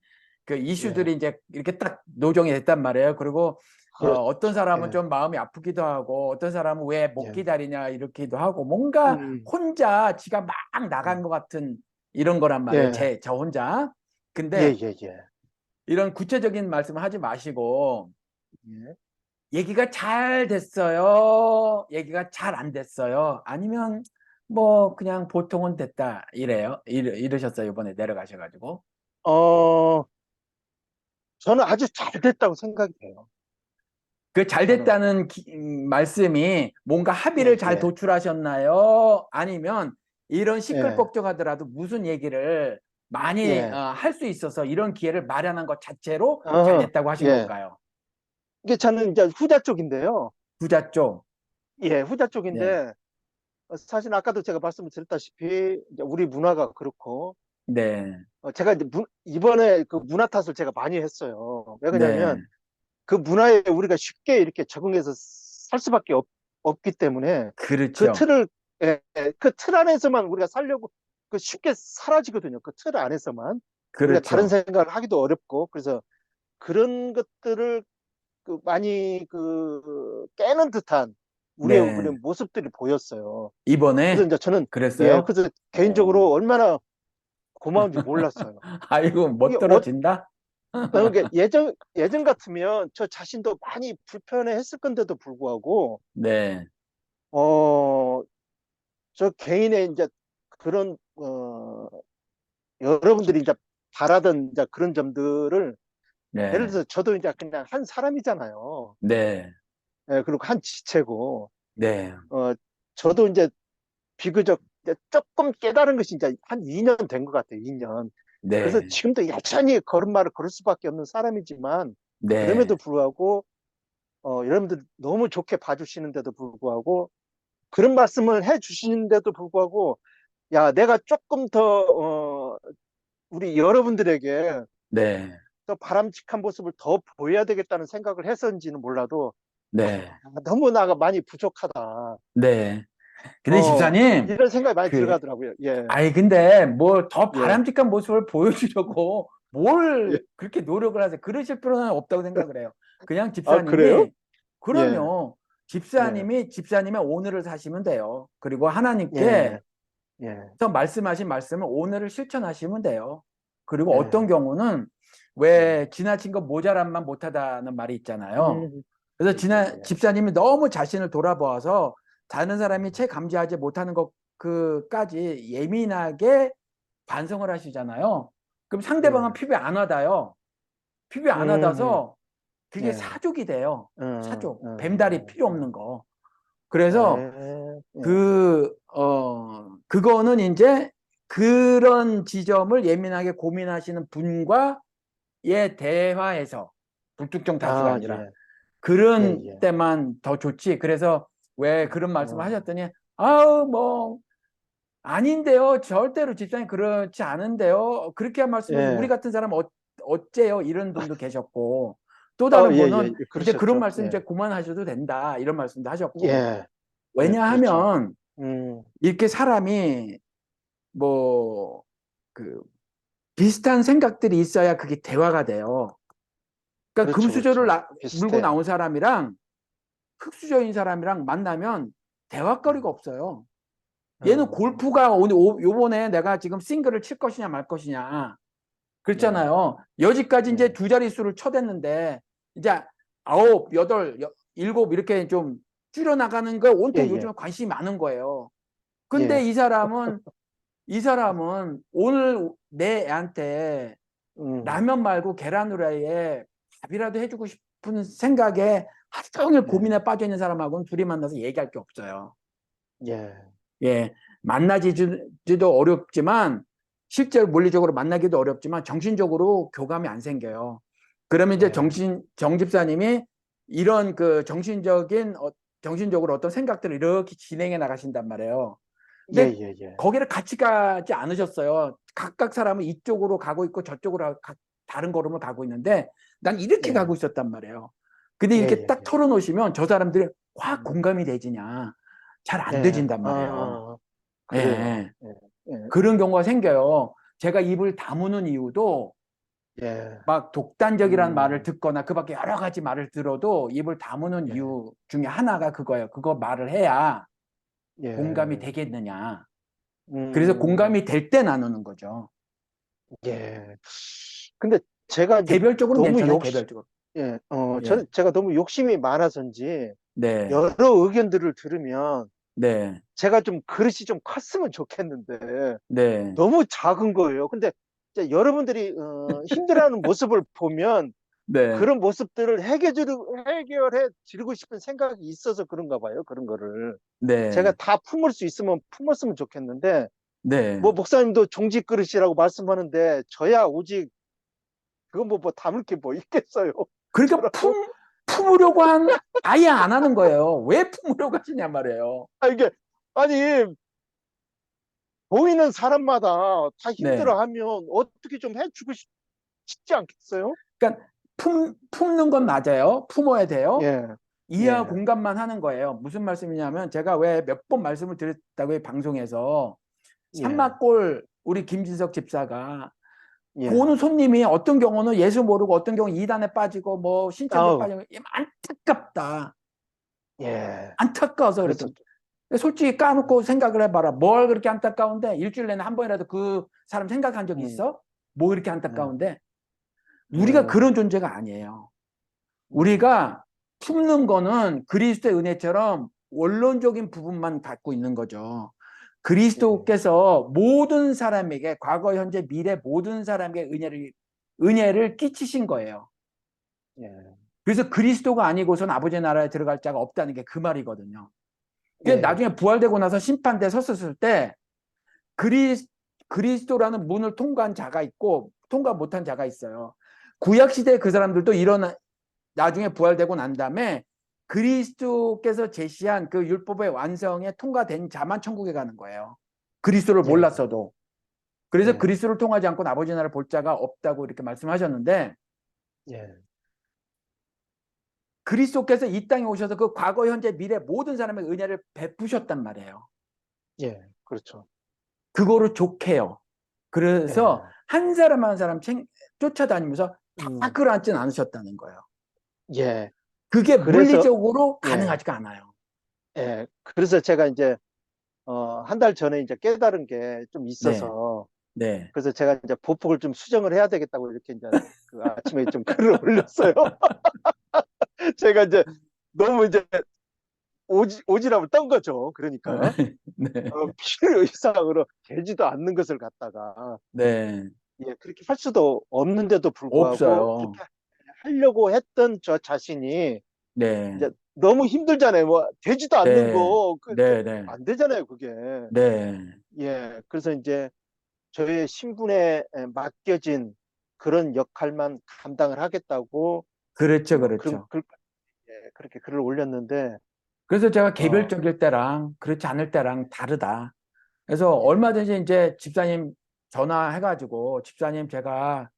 그 예, 이슈들이 이제 이렇게 딱 노정이 됐단 말이에요. 그리고 어떤 그렇죠. 사람은 예, 좀 마음이 아프기도 하고, 어떤 사람은 왜 못 예, 기다리냐 이렇게도 하고, 뭔가 음, 혼자 지가 막 나간 음, 것 같은 이런 거란 말이에요. 예, 저 혼자. 예, 근데 예, 예, 이런 구체적인 말씀을 하지 마시고, 예, 얘기가 잘 됐어요, 얘기가 잘 안 됐어요, 아니면 뭐 그냥 보통은 됐다 이래요. 이러셨어요. 이번에 내려가셔가지고. 어, 저는 아주 잘 됐다고 생각이 돼요. 그 잘 저는. 됐다는 말씀이 뭔가 합의를 예, 잘 예, 도출하셨나요? 아니면 이런 예, 시끌벅적하더라도 무슨 얘기를 많이 예. 할 수 있어서 이런 기회를 마련한 것 자체로 잘 어, 됐다고 하신 예. 걸까요? 이게 저는 이제 후자 쪽인데요. 부자 쪽. 예, 후자 네. 쪽인데, 사실 아까도 제가 말씀을 드렸다시피, 이제 우리 문화가 그렇고, 네. 제가 이제 이번에 그 문화 탓을 제가 많이 했어요. 왜 그러냐면, 네. 그 문화에 우리가 쉽게 이렇게 적응해서 살 수밖에 없기 때문에, 그 그렇죠. 틀을, 그 틀 안에서만 우리가 살려고, 그 쉽게 사라지거든요. 그 틀 안에서만. 우리가 다른 그렇죠. 생각을 하기도 어렵고, 그래서 그런 것들을 그 많이 그 깨는 듯한 우리의 네. 그런 모습들이 보였어요. 그래서 이번에 이제 저는, 예, 그랬어요? 그래서 어. 개인적으로 얼마나 고마운지 몰랐어요. 아이고, 이게 못 들어진다? 그러니까 예전 같으면 저 자신도 많이 불편해 했을 건데도 불구하고, 네. 어, 저 개인의 이제 그런, 여러분들이 이제 바라던 이제 그런 점들을, 예를 네. 들어서 저도 이제 그냥 한 사람이잖아요. 네. 예, 그리고 한 지체고, 네. 어, 저도 이제 비교적 이제 조금 깨달은 것이 이제 한 2년 된 것 같아요. 2년. 그래서 네. 지금도 여전히 걸음마를 걸을 수밖에 없는 사람이지만, 네. 그럼에도 불구하고 여러분들 너무 좋게 봐주시는데도 불구하고, 그런 말씀을 해주시는데도 불구하고, 야, 내가 조금 더 우리 여러분들에게 네. 더 바람직한 모습을 더 보여야 되겠다는 생각을 했었는지는 몰라도, 네. 너무 나가 많이 부족하다. 네. 근데 집사님, 이런 생각이 많이 그, 들어가더라고요. 예, 아이, 근데 뭐 더 예, 바람직한 모습을 보여주려고 예. 뭘 그렇게 노력을 하세요? 그러실 필요는 없다고 생각을 해요. 그냥 아, 그래요? 집사님이, 예, 그럼요. 예, 집사님의 오늘을 사시면 돼요. 그리고 하나님께 예, 예, 말씀하신 말씀을 오늘을 실천하시면 돼요. 그리고 어떤 예, 경우는 예. 왜 지나친 거 모자란만 못하다는 말이 있잖아요. 음, 그래서 예, 집사님이 너무 자신을 돌아보아서 다른 사람이 채 감지하지 못하는 것까지 예민하게 반성을 하시잖아요. 그럼 상대방은 예, 피부에 안 와닿아요. 피부에 안 음, 와닿아서 그게 예, 사족이 돼요. 음, 사족. 뱀다리 음, 필요 없는 거. 그래서 예, 그거는 이제 그런 지점을 예민하게 고민하시는 분과의 대화에서 불특정 다수가 아니라 예, 예, 그런 예, 때만 더 좋지. 그래서 왜 그런 말씀을 어, 하셨더니, 아우, 뭐, 아닌데요. 절대로 집사님 그렇지 않은데요. 그렇게 한 말씀해서 우리 예, 같은 사람 어째요? 이런 분도 계셨고, 또 아, 다른 예, 예, 분은 예, 이제 그런 그러셨죠. 말씀 이제 예, 그만하셔도 된다. 이런 말씀도 하셨고. 예, 예, 그렇죠. 왜냐하면 음, 이렇게 사람이 뭐, 그, 비슷한 생각들이 있어야 그게 대화가 돼요. 그러니까 그렇죠, 금수저를 그렇죠. 물고 비슷해요. 나온 사람이랑 흙수저인 사람이랑 만나면 대화거리가 음, 없어요. 얘는 음, 골프가 오늘 요번에 내가 지금 싱글을 칠 것이냐 말 것이냐 예, 그렇잖아요. 여지까지 이제 예, 두 자릿수를 쳐댔는데 이제 아홉, 여덟, 일곱 이렇게 좀 줄여나가는 거에 예, 온통 예, 요즘에 관심이 많은 거예요. 근데 예, 이 사람은 오늘 내 애한테 음, 라면 말고 계란 후라이에 밥이라도 해주고 싶은 생각에 하루 종일 예, 고민에 빠져 있는 사람하고는 둘이 만나서 얘기할 게 없어요. 예, 예, 만나지도 어렵지만 실제로 물리적으로 만나기도 어렵지만 정신적으로 교감이 안 생겨요. 그러면 이제 예, 정 집사님이 이런 그 정신적으로 어떤 생각들을 이렇게 진행해 나가신단 말이에요. 예, 근데 예, 예, 거기를 같이 가지 않으셨어요. 각각 사람은 이쪽으로 가고 있고 저쪽으로 다른 걸음을 가고 있는데 난 이렇게 가고 예, 있었단 말이에요. 근데 예, 이렇게 예, 딱 예. 털어놓으시면 저 사람들이 확 음, 공감이 되지냐. 잘 안 예, 되진단 말이에요. 그래요. 예. 예, 예, 그런 경우가 생겨요. 제가 입을 다무는 이유도 예, 막 독단적이라는 말을 음, 듣거나 그 밖에 여러 가지 말을 들어도 입을 다무는 예, 이유 중에 하나가 그거예요. 그거 말을 해야 공감이 예, 되겠느냐. 그래서 음, 공감이 될 때 나누는 거죠. 예. 근데 제가 이제 개별적으로는 너무 괜찮아요. 개별적으로. 제가 예. 너무 욕심이 많아서인지 네. 여러 의견들을 들으면 네. 제가 좀 그릇이 좀 컸으면 좋겠는데 네. 너무 작은 거예요. 근데 이제 여러분들이 힘들어하는 모습을 보면 네. 그런 모습들을 해결해 드리고 싶은 생각이 있어서 그런가 봐요. 그런 거를. 제가 네. 다 품을 수 있으면 품었으면 좋겠는데, 네. 뭐, 목사님도 종지 그릇이라고 말씀하는데, 저야 오직, 그건 뭐 담을 게 뭐 있겠어요. 그러니까 저라고. 품으려고 아예 안 하는 거예요. 왜 품으려고 하시냐 말이에요. 이게, 아니, 보이는 사람마다 다 네. 힘들어하면 어떻게 좀 해주고 싶지 않겠어요? 그러니까 품는 건 맞아요. 품어야 돼요. 예, 이해와 예, 공감만 하는 거예요. 무슨 말씀이냐면 제가 왜 몇 번 말씀을 드렸다고요, 방송에서. 예, 산마골 우리 김진석 집사가 예. 보는 손님이 어떤 경우는 예수 모르고 어떤 경우는 이단에 빠지고 뭐 신천지에 아우, 빠지고 안타깝다. 예. 안타까워서 그래서, 그랬더니 솔직히 까놓고 생각을 해봐라. 뭘 그렇게 안타까운데 일주일 내내 한 번이라도 그 사람 생각한 적이 음, 있어? 뭐 이렇게 음, 안타까운데 우리가 음, 그런 존재가 아니에요. 음, 우리가 품는 거는 그리스도의 은혜처럼 원론적인 부분만 갖고 있는 거죠. 예, 그리스도께서 모든 사람에게 과거, 현재, 미래 모든 사람에게 은혜를 끼치신 거예요. 예, 그래서 그리스도가 아니고선 아버지의 나라에 들어갈 자가 없다는 게 그 말이거든요. 예, 나중에 부활되고 나서 심판대 섰을 때 그리스도라는 문을 통과한 자가 있고 통과 못한 자가 있어요. 구약 시대 그 사람들도 나중에 부활되고 난 다음에 그리스도께서 제시한 그 율법의 완성에 통과된 자만 천국에 가는 거예요. 그리스도를 예, 몰랐어도. 그래서 예, 그리스도를 통하지 않고 아버지 나라를 볼 자가 없다고 이렇게 말씀하셨는데 예, 그리스도께서 이 땅에 오셔서 그 과거, 현재, 미래 모든 사람의 은혜를 베푸셨단 말이에요. 예, 그렇죠. 그거를 족해요. 그래서 예, 한 사람 한 사람 쫓아다니면서 다 음, 끌어안진 않으셨다는 거예요. 예. 그게 그래서, 물리적으로 예, 가능하지가 않아요. 예. 그래서 제가 이제, 한 달 전에 이제 깨달은 게 좀 네, 있어서, 네. 그래서 제가 이제 보폭을 좀 수정을 해야 되겠다고 이렇게 이제 그 아침에 좀 글을 올렸어요. 제가 이제 너무 이제 오지랖을 떤 거죠. 그러니까. 네, 필요 이상으로 되지도 않는 것을 갖다가, 네. 예, 그렇게 할 수도 없는데도 불구하고, 없어요. 그렇게 하려고 했던 저 자신이, 네, 이제 너무 힘들잖아요. 뭐 되지도 않는 네, 거, 네, 네, 안 되잖아요, 그게. 네. 예, 그래서 이제 저의 신분에 맡겨진 그런 역할만 감당을 하겠다고 그렇죠, 뭐 그런 그렇죠. 예, 그렇게 글을 올렸는데, 그래서 제가 어, 개별적일 때랑 그렇지 않을 때랑 다르다. 그래서 예, 얼마든지 이제 집사님 전화해가지고 집사님 제가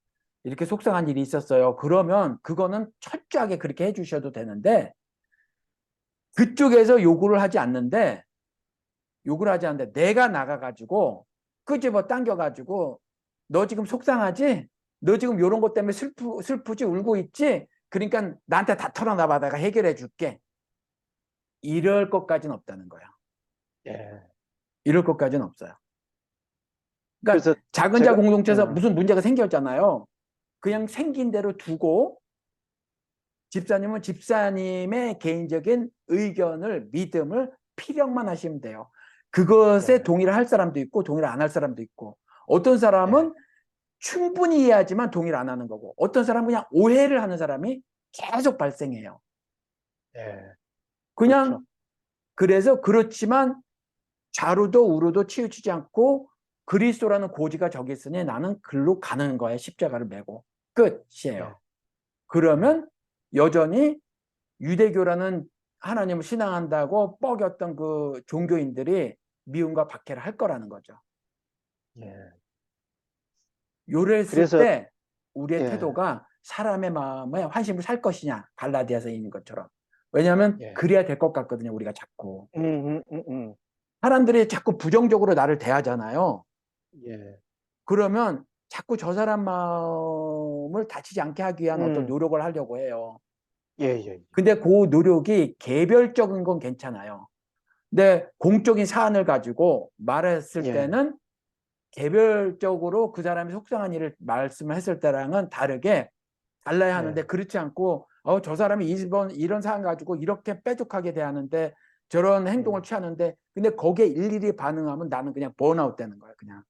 이렇게 속상한 일이 있었어요. 그러면 그거는 철저하게 그렇게 해주셔도 되는데 그쪽에서 요구를 하지 않는데 내가 나가가지고 끄집어 당겨가지고 너 지금 속상하지? 너 지금 이런 것 때문에 슬프지? 울고 있지? 그러니까 나한테 다 털어놔봐. 내가 해결해 줄게. 이럴 것까지는 없다는 거야. 예. 이럴 것까지는 없어요. 그러니까 그래서 작은 자 제가, 공동체에서 무슨 문제가 생겼잖아요. 그냥 생긴 대로 두고 집사님은 집사님의 개인적인 의견을, 믿음을 피력만 하시면 돼요. 그것에 예, 동의를 할 사람도 있고 동의를 안 할 사람도 있고 어떤 예, 사람은 충분히 이해하지만 동의를 안 하는 거고 어떤 사람은 그냥 오해를 하는 사람이 계속 발생해요. 예, 그렇죠. 그냥 그래서 그렇지만 좌루도 우루도 치우치지 않고 그리스도라는 고지가 저기 있으니 나는 글로 가는 거야. 십자가를 메고. 끝이에요. 예, 예, 그러면 여전히 유대교라는 하나님을 신앙한다고 뻐겼던 그 종교인들이 미움과 박해를 할 거라는 거죠. 예. 요랬을 그래서, 때 우리의 예, 태도가 사람의 마음에 환심을 살 것이냐 갈라디아서 있는 것처럼. 왜냐하면 예, 그래야 될 것 같거든요. 우리가 자꾸. 음, 음, 음, 사람들이 자꾸 부정적으로 나를 대하잖아요. 예, 그러면 자꾸 저 사람 마음을 다치지 않게 하기 위한 어떤 음, 노력을 하려고 해요. 예, 예, 근데 그 노력이 개별적인 건 괜찮아요. 근데 공적인 사안을 가지고 말했을 예, 때는 개별적으로 그 사람이 속상한 일을 말씀을 했을 때랑은 다르게 달라야 하는데 예, 그렇지 않고 저 사람이 이런 사안 가지고 이렇게 빼족하게 대하는데 저런 행동을 음, 취하는데 근데 거기에 일일이 반응하면 나는 그냥 번아웃 되는 거야, 그냥.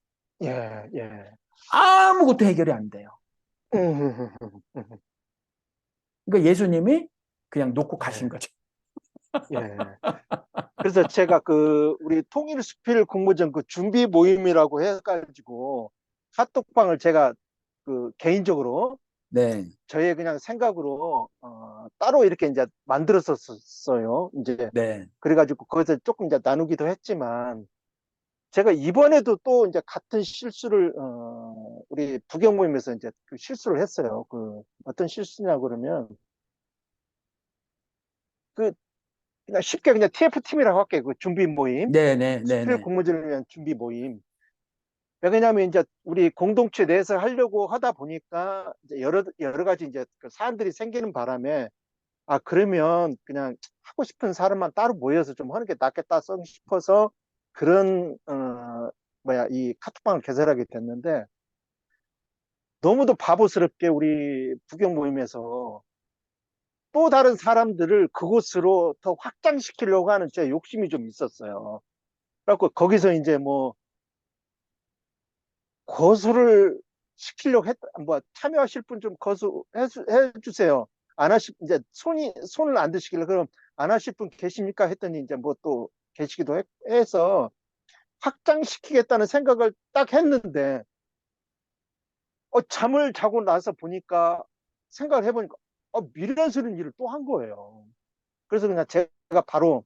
예, 예. 아무것도 해결이 안 돼요. 그러니까 예수님이 그냥 놓고 가신 예, 거죠. 예. 그래서 제가 우리 통일수필 공모전 준비 모임이라고 해가지고 카톡방을 제가 개인적으로 네, 저의 그냥 생각으로 따로 이렇게 이제 만들었었어요. 이제 네, 그래가지고 거기서 조금 이제 나누기도 했지만 제가 이번에도 또 이제 같은 실수를 우리 부경 모임에서 이제 그 실수를 했어요. 어떤 실수냐 그러면 그 그냥 쉽게 그냥 TF팀이라고 할게요. 그 준비 모임, 네, 네, 네, 수필 네, 공모전을 위한 준비 모임. 왜냐하면 이제 우리 공동체 내에서 하려고 하다 보니까 이제 여러 가지 이제 그 사안들이 생기는 바람에 그러면 그냥 하고 싶은 사람만 따로 모여서 좀 하는 게 낫겠다 싶어서 그런 이 카톡방을 개설하게 됐는데 너무도 바보스럽게 우리 부경 모임에서 또 다른 사람들을 그곳으로 더 확장시키려고 하는 제 욕심이 좀 있었어요. 그래갖고 거기서 이제 뭐 거수를 시키려고 뭐 참여하실 분 좀 해주세요. 안 하실, 이제 손을 안 드시길래 그럼 안 하실 분 계십니까? 했더니 이제 뭐 또 계시기도 해서 확장시키겠다는 생각을 딱 했는데, 잠을 자고 나서 보니까 생각을 해보니까, 미련스러운 일을 또 한 거예요. 그래서 그냥 제가 바로,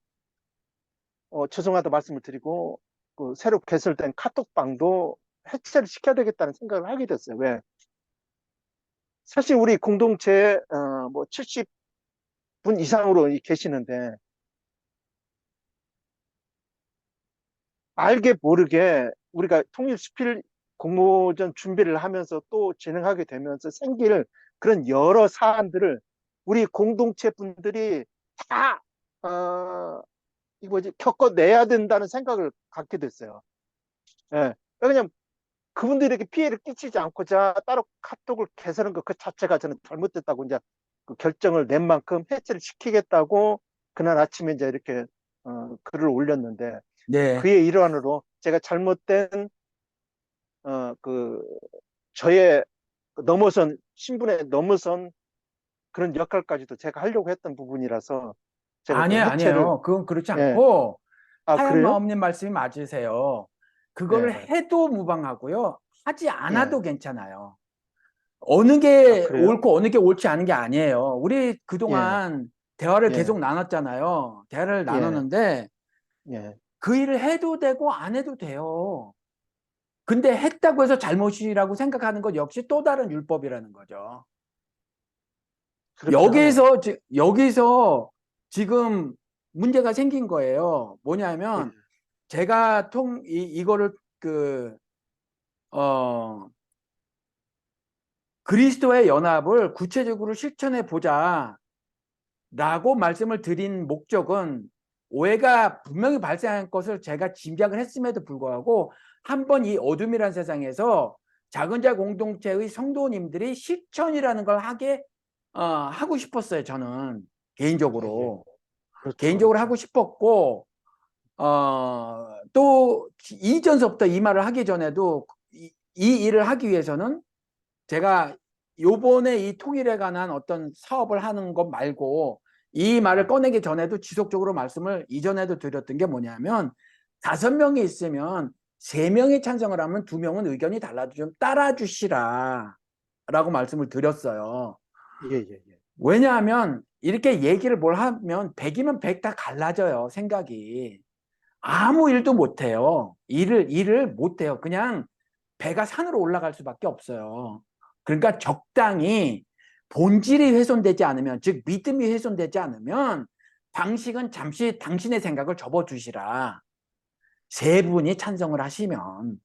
죄송하다 말씀을 드리고, 새로 개설된 카톡방도 해체를 시켜야 되겠다는 생각을 하게 됐어요. 왜? 사실 우리 공동체에 뭐 70분 이상으로 계시는데 알게 모르게 우리가 통일수필 공모전 준비를 하면서 또 진행하게 되면서 생길 그런 여러 사안들을 우리 공동체 분들이 다 이 뭐지 겪어내야 된다는 생각을 갖게 됐어요. 예. 왜냐면 그분들에게 피해를 끼치지 않고자 따로 카톡을 개설한 것 그 자체가 저는 잘못됐다고 이제 그 결정을 낸 만큼 해체를 시키겠다고 그날 아침에 이제 이렇게 글을 올렸는데 네. 그의 일환으로 제가 잘못된 그 저의 넘어선 신분에 넘어선 그런 역할까지도 제가 하려고 했던 부분이라서 제가 좀 아니에요, 해체를. 아니에요. 그건 그렇지 예. 않고, 하얀 그래요? 마음님 말씀이 맞으세요. 그거를 네. 해도 무방하고요. 하지 예. 않아도 괜찮아요. 어느 게 그래요? 옳고 어느 게 옳지 않은 게 아니에요. 우리 예. 그동안 대화를 예. 계속 나눴잖아요. 대화를 예. 나눴는데 예. 그 일을 해도 되고 안 해도 돼요. 근데 했다고 해서 잘못이라고 생각하는 것 역시 또 다른 율법이라는 거죠. 그렇긴 하네요. 여기서 지금 문제가 생긴 거예요. 뭐냐면 예. 제가 이거를 그, 어, 그리스도의 연합을 구체적으로 실천해 보자 라고 말씀을 드린 목적은 오해가 분명히 발생한 것을 제가 짐작을 했음에도 불구하고 한번 이 어둠이란 세상에서 작은 자 공동체의 성도님들이 실천이라는 걸 하고 싶었어요. 저는 예. 예. 개인적으로. 그렇죠. 개인적으로 하고 그렇죠. 싶었고, 또 이전서부터 이 말을 하기 전에도 이 일을 하기 위해서는 제가 요번에 이 통일에 관한 어떤 사업을 하는 것 말고 이 말을 꺼내기 전에도 지속적으로 말씀을 이전에도 드렸던 게 뭐냐면 5명이 있으면 3명이 찬성을 하면 2명은 의견이 달라도 좀 따라주시라 라고 말씀을 드렸어요. 예. 예. 예. 왜냐하면 이렇게 얘기를 뭘 하면 100이면 100 다 갈라져요. 생각이. 아무 일도 못해요. 일을 못해요. 그냥 배가 산으로 올라갈 수밖에 없어요. 그러니까 적당히 본질이 훼손되지 않으면, 즉 믿음이 훼손되지 않으면 방식은 잠시 당신의 생각을 접어두시라. 3분이 찬성을 하시면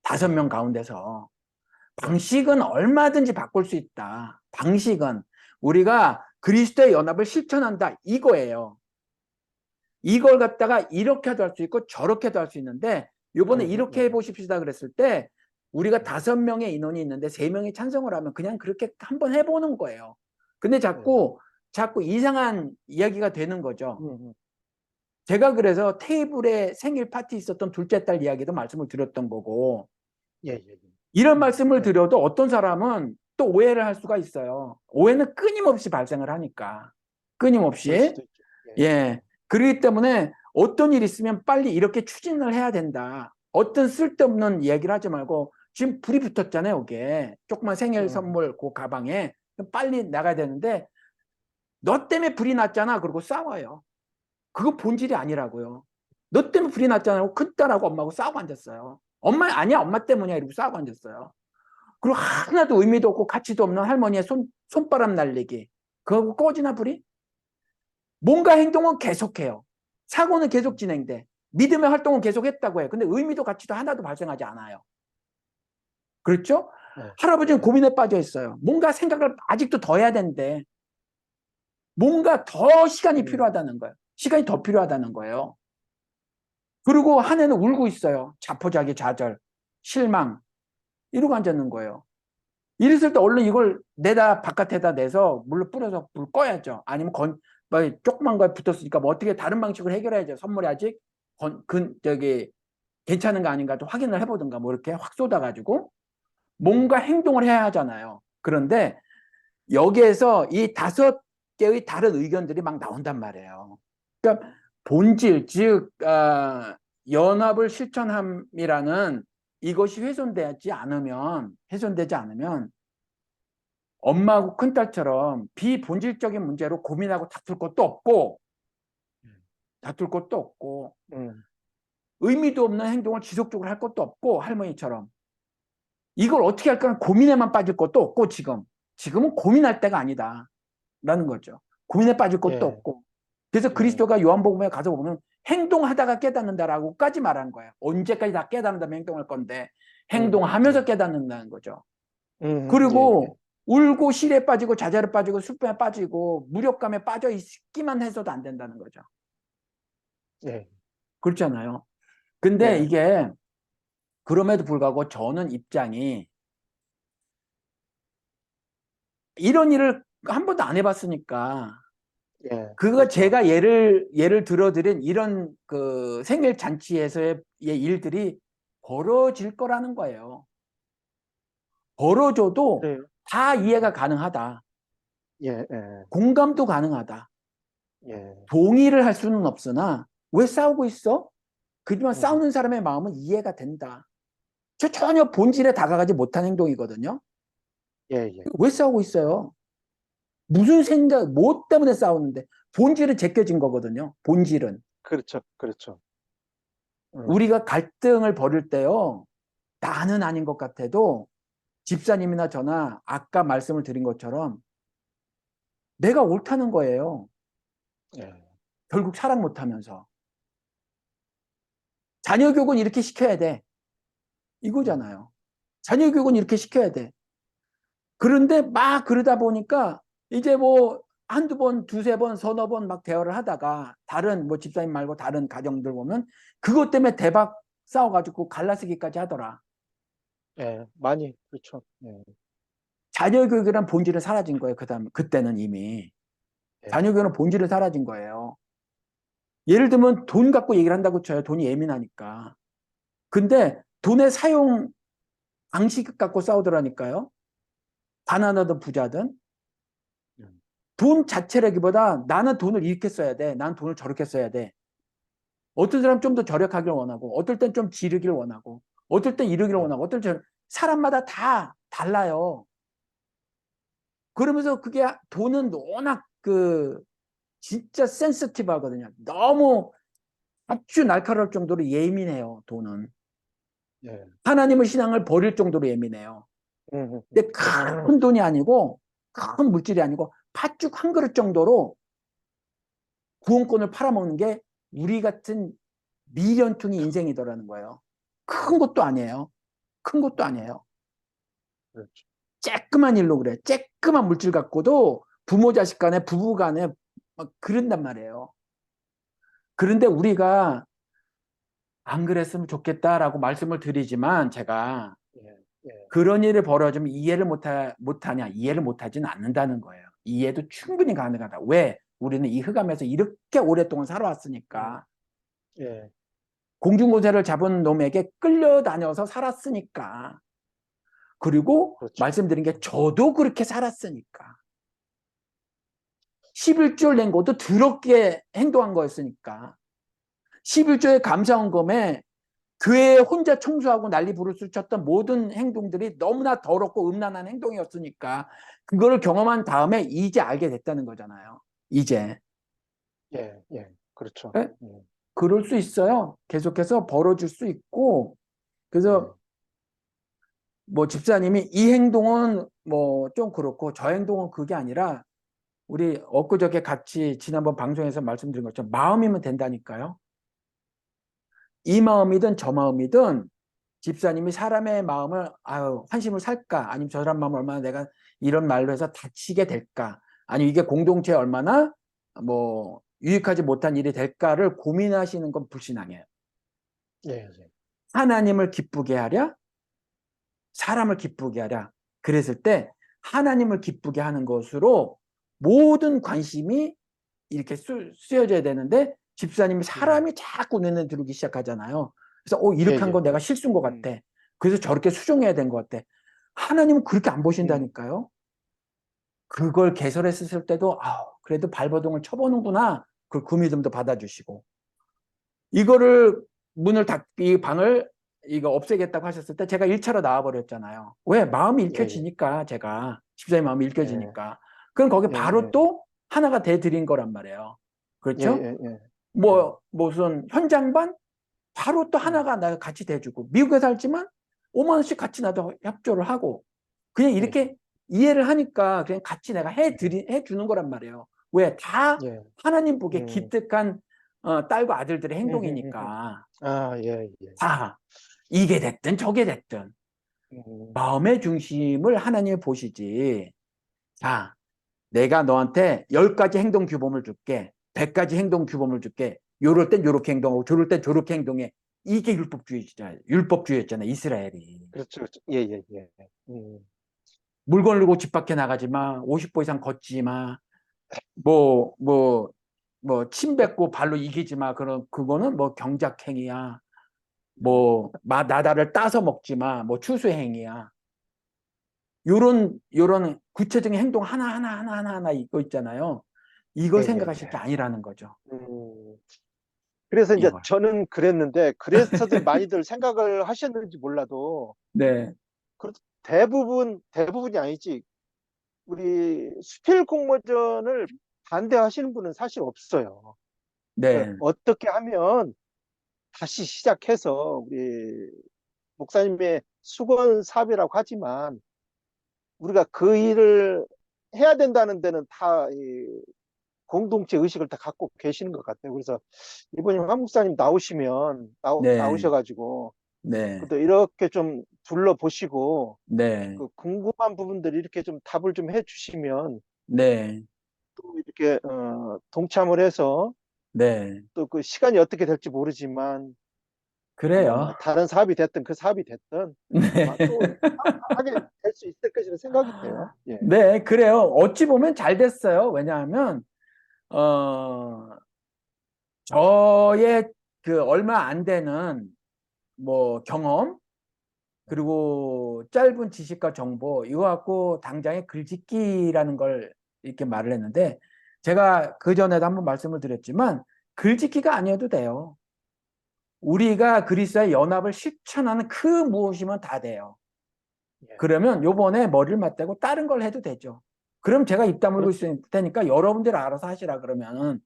5명 예. 가운데서 예. 방식은 얼마든지 바꿀 수 있다. 방식은 우리가 그리스도의 연합을 실천한다 이거예요. 이걸 갖다가 이렇게도 할 수 있고 저렇게도 할 수 있는데 이번에 이렇게 해보십시다 그랬을 때 우리가 예. 5명의 인원이 있는데 3명이 찬성을 하면 그냥 그렇게 한번 해보는 거예요. 근데 예. 자꾸 이상한 이야기가 되는 거죠. 음, 음. 제가 그래서 테이블에 생일 파티 있었던 둘째 딸 이야기도 말씀을 드렸던 거고, 예, 예, 예. 이런 말씀을 예. 드려도 어떤 사람은 또 오해를 할 수가 있어요. 오해는 끊임없이 발생을 하니까. 그럴 끊임없이. 수도 있죠. 예, 예. 그렇기 때문에 어떤 일이 있으면 빨리 이렇게 추진을 해야 된다. 어떤 쓸데없는 얘기를 하지 말고, 지금 불이 붙었잖아요, 여기에. 조그만 생일 음, 선물 그 가방에. 빨리 나가야 되는데, 너 때문에 불이 났잖아. 그러고 싸워요. 그거 본질이 아니라고요. 너 때문에 불이 났잖아. 하고 큰딸하고 엄마하고 싸우고 앉았어요. 엄마, 아니야, 엄마 때문이야. 이러고 싸우고 앉았어요. 그리고 하나도 의미도 없고 가치도 없는 할머니의 손바람 날리기. 그거 꺼지나, 불이? 뭔가 행동은 계속해요. 사고는 계속 진행돼. 믿음의 활동은 계속했다고 해요. 근데 의미도 가치도 하나도 발생하지 않아요. 그렇죠? 네, 할아버지는 네. 고민에 빠져 있어요. 뭔가 생각을 아직도 더 해야 되는데, 뭔가 더 시간이 음, 필요하다는 거예요. 시간이 더 필요하다는 거예요. 그리고 한 해는 울고 있어요. 자포자기, 좌절, 실망. 이러고 앉았는 거예요. 이랬을 때 얼른 이걸 내다 바깥에다 내서 물로 뿌려서 불 꺼야죠. 아니면 뭐 조그만 거에 붙었으니까 뭐 어떻게 다른 방식으로 해결해야죠. 선물이 아직 괜찮은 거 아닌가 좀 확인을 해보든가 뭐 이렇게 확 쏟아가지고 뭔가 행동을 해야 하잖아요. 그런데 여기에서 이 5개의 다른 의견들이 막 나온단 말이에요. 그러니까 본질, 즉 연합을 실천함이라는 이것이 훼손되지 않으면 엄마하고 큰딸처럼 비본질적인 문제로 고민하고 다툴 것도 없고 음, 의미도 없는 행동을 지속적으로 할 것도 없고 할머니처럼 이걸 어떻게 할까 고민에만 빠질 것도 없고 지금은 고민할 때가 아니다. 라는 거죠. 고민에 빠질 것도 예, 없고. 그래서 예, 그리스도가 요한복음에 가서 보면 행동하다가 깨닫는다라고까지 말한 거예요. 언제까지 다 깨닫는다면 행동할 건데 행동하면서 예, 깨닫는다는 거죠. 예, 예, 그리고 울고 실에 빠지고 좌절에 빠지고 슬픔에 빠지고 무력감에 빠져 있기만 해서도 안 된다는 거죠. 예, 그렇잖아요. 근데 네, 이게 그럼에도 불구하고 저는 입장이 이런 일을 한 번도 안 해봤으니까 예, 그거 그렇죠. 제가 예를 들어드린 이런 그 생일 잔치에서의 일들이 벌어질 거라는 거예요. 벌어져도 그래요. 다 이해가 가능하다. 예, 예, 공감도 가능하다. 예, 동의를 할 수는 없으나 왜 싸우고 있어? 그지만 음, 싸우는 사람의 마음은 이해가 된다. 저 전혀 본질에 다가가지 못한 행동이거든요. 예, 예, 왜 싸우고 있어요? 무슨 생각, 뭐 때문에 싸우는데? 본질은 제껴진 거거든요. 본질은. 그렇죠, 그렇죠. 우리가 갈등을 벌일 때요. 나는 아닌 것 같아도 집사님이나 저나 아까 말씀을 드린 것처럼 내가 옳다는 거예요. 예, 결국 사랑 못하면서. 자녀 교육은 이렇게 시켜야 돼. 음, 이거잖아요. 자녀 교육은 이렇게 시켜야 돼. 그런데 막 그러다 보니까 이제 뭐 한두 번, 두세 번, 서너 번 막 대화를 하다가 다른 뭐 집사님 말고 다른 가정들 보면 그것 때문에 대박 싸워가지고 갈라서기까지 하더라. 예, 많이, 그렇죠. 예, 자녀 교육이란 본질은 사라진 거예요. 그때는 이미. 예, 자녀 교육은 본질은 사라진 거예요. 예를 들면 돈 갖고 얘기를 한다고 쳐요. 돈이 예민하니까. 근데 돈의 사용 방식 갖고 싸우더라니까요. 가난하든 부자든. 음, 돈 자체라기보다 나는 돈을 이렇게 써야 돼. 난 돈을 저렇게 써야 돼. 어떤 사람 좀 더 절약하길 원하고, 어떨 땐 좀 지르길 원하고, 어떨 땐 이르기를 예, 원하고, 사람마다 다 달라요. 그러면서 그게 돈은 워낙 진짜 센시티브 하거든요. 너무 아주 날카로울 정도로 예민해요, 돈은. 예, 하나님의 신앙을 버릴 정도로 예민해요. 음, 근데 큰 돈이 아니고, 큰 물질이 아니고, 팥죽 한 그릇 정도로 구원권을 팔아먹는 게 우리 같은 미련퉁이 인생이더라는 거예요. 큰 것도 아니에요. 큰 것도 아니에요. 그렇죠. 쬐끄만 일로 그래. 쬐끄만 물질 갖고도 부모 자식 간에 부부 간에 막 그런단 말이에요. 그런데 우리가 안 그랬으면 좋겠다라고 말씀을 드리지만 제가 예, 예, 그런 일이 벌어지면 못하냐? 이해를 못하지는 않는다는 거예요. 이해도 충분히 가능하다. 왜? 우리는 이 흑암에서 이렇게 오랫동안 음, 살아왔으니까. 예, 공중보사를 잡은 놈에게 끌려다녀서 살았으니까. 그리고 그렇죠. 말씀드린 게 저도 그렇게 살았으니까. 11조를 낸 것도 더럽게 행동한 거였으니까. 11조의 감사원금에 교회에 혼자 청소하고 난리 부르스 쳤던 모든 행동들이 너무나 더럽고 음란한 행동이었으니까 그거를 경험한 다음에 이제 알게 됐다는 거잖아요. 이제. 예, 예, 그렇죠. 예? 그럴 수 있어요. 계속해서 벌어질 수 있고. 그래서 예, 뭐 집사님이 이 행동은 뭐 좀 그렇고 저 행동은 그게 아니라 우리 엊그저께 같이 지난번 방송에서 말씀드린 것처럼 마음이면 된다니까요. 이 마음이든 저 마음이든 집사님이 사람의 마음을 아유 환심을 살까 아니면 저 사람 마음을 얼마나 내가 이런 말로 해서 다치게 될까 아니면 이게 공동체에 얼마나 뭐 유익하지 못한 일이 될까를 고민하시는 건 불신앙이에요. 예, 예, 하나님을 기쁘게 하랴 사람을 기쁘게 하랴 그랬을 때 하나님을 기쁘게 하는 것으로 모든 관심이 이렇게 쓰여져야 되는데 집사님이 사람이 자꾸 눈에 들어오기 시작하잖아요. 그래서 예, 이렇게 한 예, 건 내가 실수인 것 같아. 그래서 저렇게 수정해야 된 것 같아. 하나님은 그렇게 안 보신다니까요. 그걸 개설했을 때도 그래도 발버둥을 쳐보는구나. 그 믿음도 받아주시고 이거를 문을 이 방을 이거 없애겠다고 하셨을 때 제가 1차로 나와버렸잖아요. 왜? 마음이 예, 예, 읽혀지니까 제가 집사님 마음이 예, 읽혀지니까 그럼 거기 예, 바로 예, 또 하나가 돼드린 거란 말이에요. 예, 그렇죠? 예, 예, 예, 뭐 무슨 현장반 바로 또 하나가 내가 같이 대주고 미국에 살지만 5만 원씩 같이 나도 협조를 하고 그냥 예, 예, 이렇게 이해를 하니까 그냥 같이 내가 해주는 거란 말이에요. 왜? 다 예, 하나님 보기에 음, 기특한 딸과 아들들의 음, 음, 음. 행동이니까 아, 예, 예, 다 이게 됐든 저게 됐든 음, 마음의 중심을 하나님이 보시지. 자, 내가 너한테 10가지 행동 규범을 줄게. 100가지 행동 규범을 줄게. 요럴 땐 요렇게 행동하고 저럴 땐 저렇게 행동해. 이게 율법주의였잖아, 이스라엘이. 그렇죠, 그렇죠. 예, 예, 예, 물건을 들고 집 밖에 나가지 마. 50보 이상 걷지 마. 뭐, 뭐, 침 뱉고 발로 이기지 마. 그거는 뭐 경작행위야. 뭐, 나다를 따서 먹지 마. 뭐 추수행위야. 요런 구체적인 행동 하나 이거 있잖아요. 예, 이걸 예, 생각하실 게 예. 아니라는 거죠. 음, 그래서 이제 이걸. 저는 그랬는데, 그래서들 많이들 생각을 하셨는지 몰라도, 네, 그래도 대부분이 아니지, 우리 수필 공모전을 반대하시는 분은 사실 없어요. 그러니까 네, 어떻게 하면 다시 시작해서 우리 목사님의 수건 사업이라고 하지만 우리가 그 일을 해야 된다는 데는 다 이 공동체 의식을 다 갖고 계시는 것 같아요. 그래서 이번에 황 목사님 나오시면 네, 나오셔가지고 네, 그래도 이렇게 좀 둘러보시고 네, 그 궁금한 부분들 이렇게 좀 답을 좀 해주시면 네, 또 이렇게 동참을 해서 네. 또 그 시간이 어떻게 될지 모르지만 아마 뭐 그래요. 다른 사업이 됐든 그 사업이 됐든 아마 네. 또 하게 될 수 있을 것이라 생각이 돼요. 예, 네, 그래요. 어찌 보면 잘 됐어요. 왜냐하면, 어, 저의 그 얼마 안 되는 뭐 경험, 그리고 짧은 지식과 정보, 이거 갖고 당장에 글짓기라는 걸 이렇게 말을 했는데, 제가 그전에도 한번 말씀을 드렸지만, 글짓기가 아니어도 돼요. 우리가 그리스도의 연합을 실천하는 그 무엇이면 다 돼요. 예, 그러면 요번에 머리를 맞대고 다른 걸 해도 되죠. 그럼 제가 입 다물고 그렇죠. 있을 테니까 여러분들 알아서 하시라 그러면은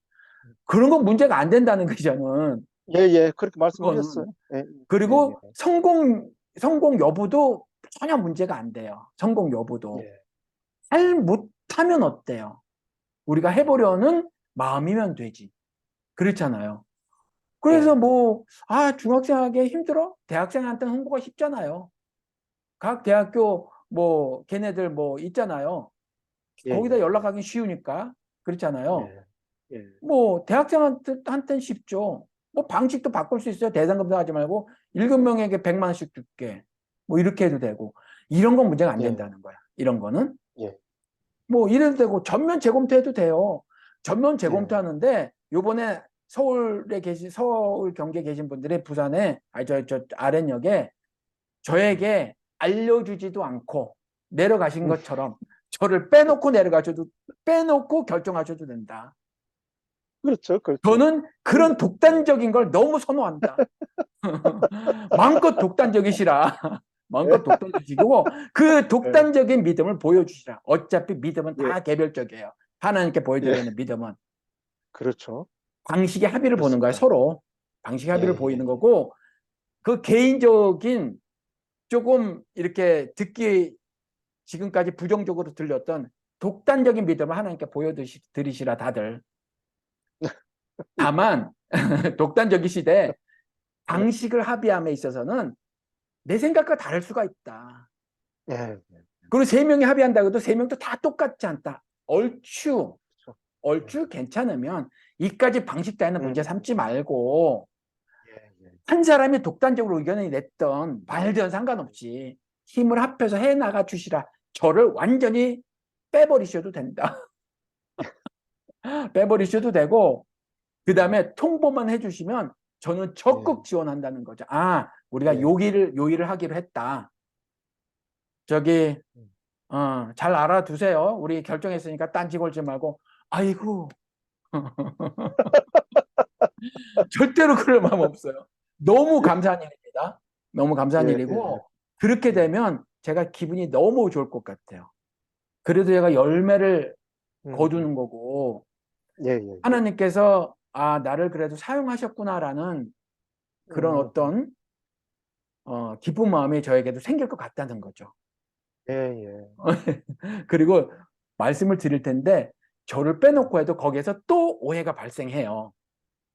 그런 건 문제가 안 된다는 거잖아는 예, 예, 그렇게 그거는. 말씀하셨어요. 예, 예, 예, 그리고 성공 여부도 전혀 문제가 안 돼요. 성공 여부도. 예, 잘 못하면 어때요? 우리가 해보려는 마음이면 되지. 그렇잖아요. 그래서 예, 뭐, 중학생 하기 힘들어? 대학생한테는 홍보가 쉽잖아요. 각 대학교 뭐, 걔네들 뭐 있잖아요. 예, 거기다 예, 연락하기 쉬우니까. 그렇잖아요. 예, 예, 뭐, 대학생한테는 쉽죠. 뭐, 방식도 바꿀 수 있어요. 대상금도 하지 말고, 7명에게 100만 원씩 줄게. 뭐, 이렇게 해도 되고. 이런 건 문제가 안 예, 된다는 거야. 이런 거는. 예, 뭐, 이래도 되고, 전면 재검토해도 돼요. 전면 재검토 예, 하는데, 요번에 서울 경기에 계신 분들이 부산에, 저 아랫역에 저에게 알려주지도 않고 내려가신 음, 것처럼 저를 빼놓고 결정하셔도 된다. 그렇죠, 그렇죠. 저는 그런 그런 독단적인 걸 너무 선호한다. 마음껏 독단적이시라. 마음껏 독단적이고 그 예, 독단적인 믿음을 보여주시라. 어차피 믿음은 예, 다 개별적이에요. 하나님께 예, 보여드리는 믿음은 그렇죠. 방식의 합의를 보는 거야, 그렇습니다. 서로. 방식의 예, 합의를 보이는 예, 거고, 그 개인적인 조금 이렇게 듣기 지금까지 부정적으로 들렸던 독단적인 믿음을 하나님께 보여드리시라, 다들. 다만, 독단적이시되 예, 방식을 합의함에 있어서는 내 생각과 다를 수가 있다. 예, 예, 그리고 세 명이 합의한다고 해도 세 명도 다 똑같지 않다. 얼추, 그렇죠. 예, 얼추 괜찮으면 이까지 방식 따위는 문제 음, 삼지 말고 예, 예, 한 사람이 독단적으로 의견을 냈던 말든 상관없이 힘을 합해서 해 나가 주시라. 저를 완전히 빼버리셔도 된다. 빼버리셔도 되고 그 예, 다음에 통보만 해주시면 저는 예, 적극 지원한다는 거죠. 아, 우리가 예, 요일을 하기로 했다. 저기 음. 잘 알아두세요. 우리 결정했으니까 딴지 걸지 말고 아이고 절대로 그럴 마음 없어요. 너무 감사한 일입니다. 너무 예, 감사한 예, 예, 일이고 그렇게 예, 되면 제가 기분이 너무 좋을 것 같아요. 그래도 제가 열매를 음, 거두는 거고 예, 예, 예, 하나님께서 아 나를 그래도 사용하셨구나라는 그런 음, 어떤 기쁜 마음이 저에게도 생길 것 같다는 거죠. 예, 예. 그리고 말씀을 드릴 텐데 저를 빼놓고 해도 거기에서 또 오해가 발생해요.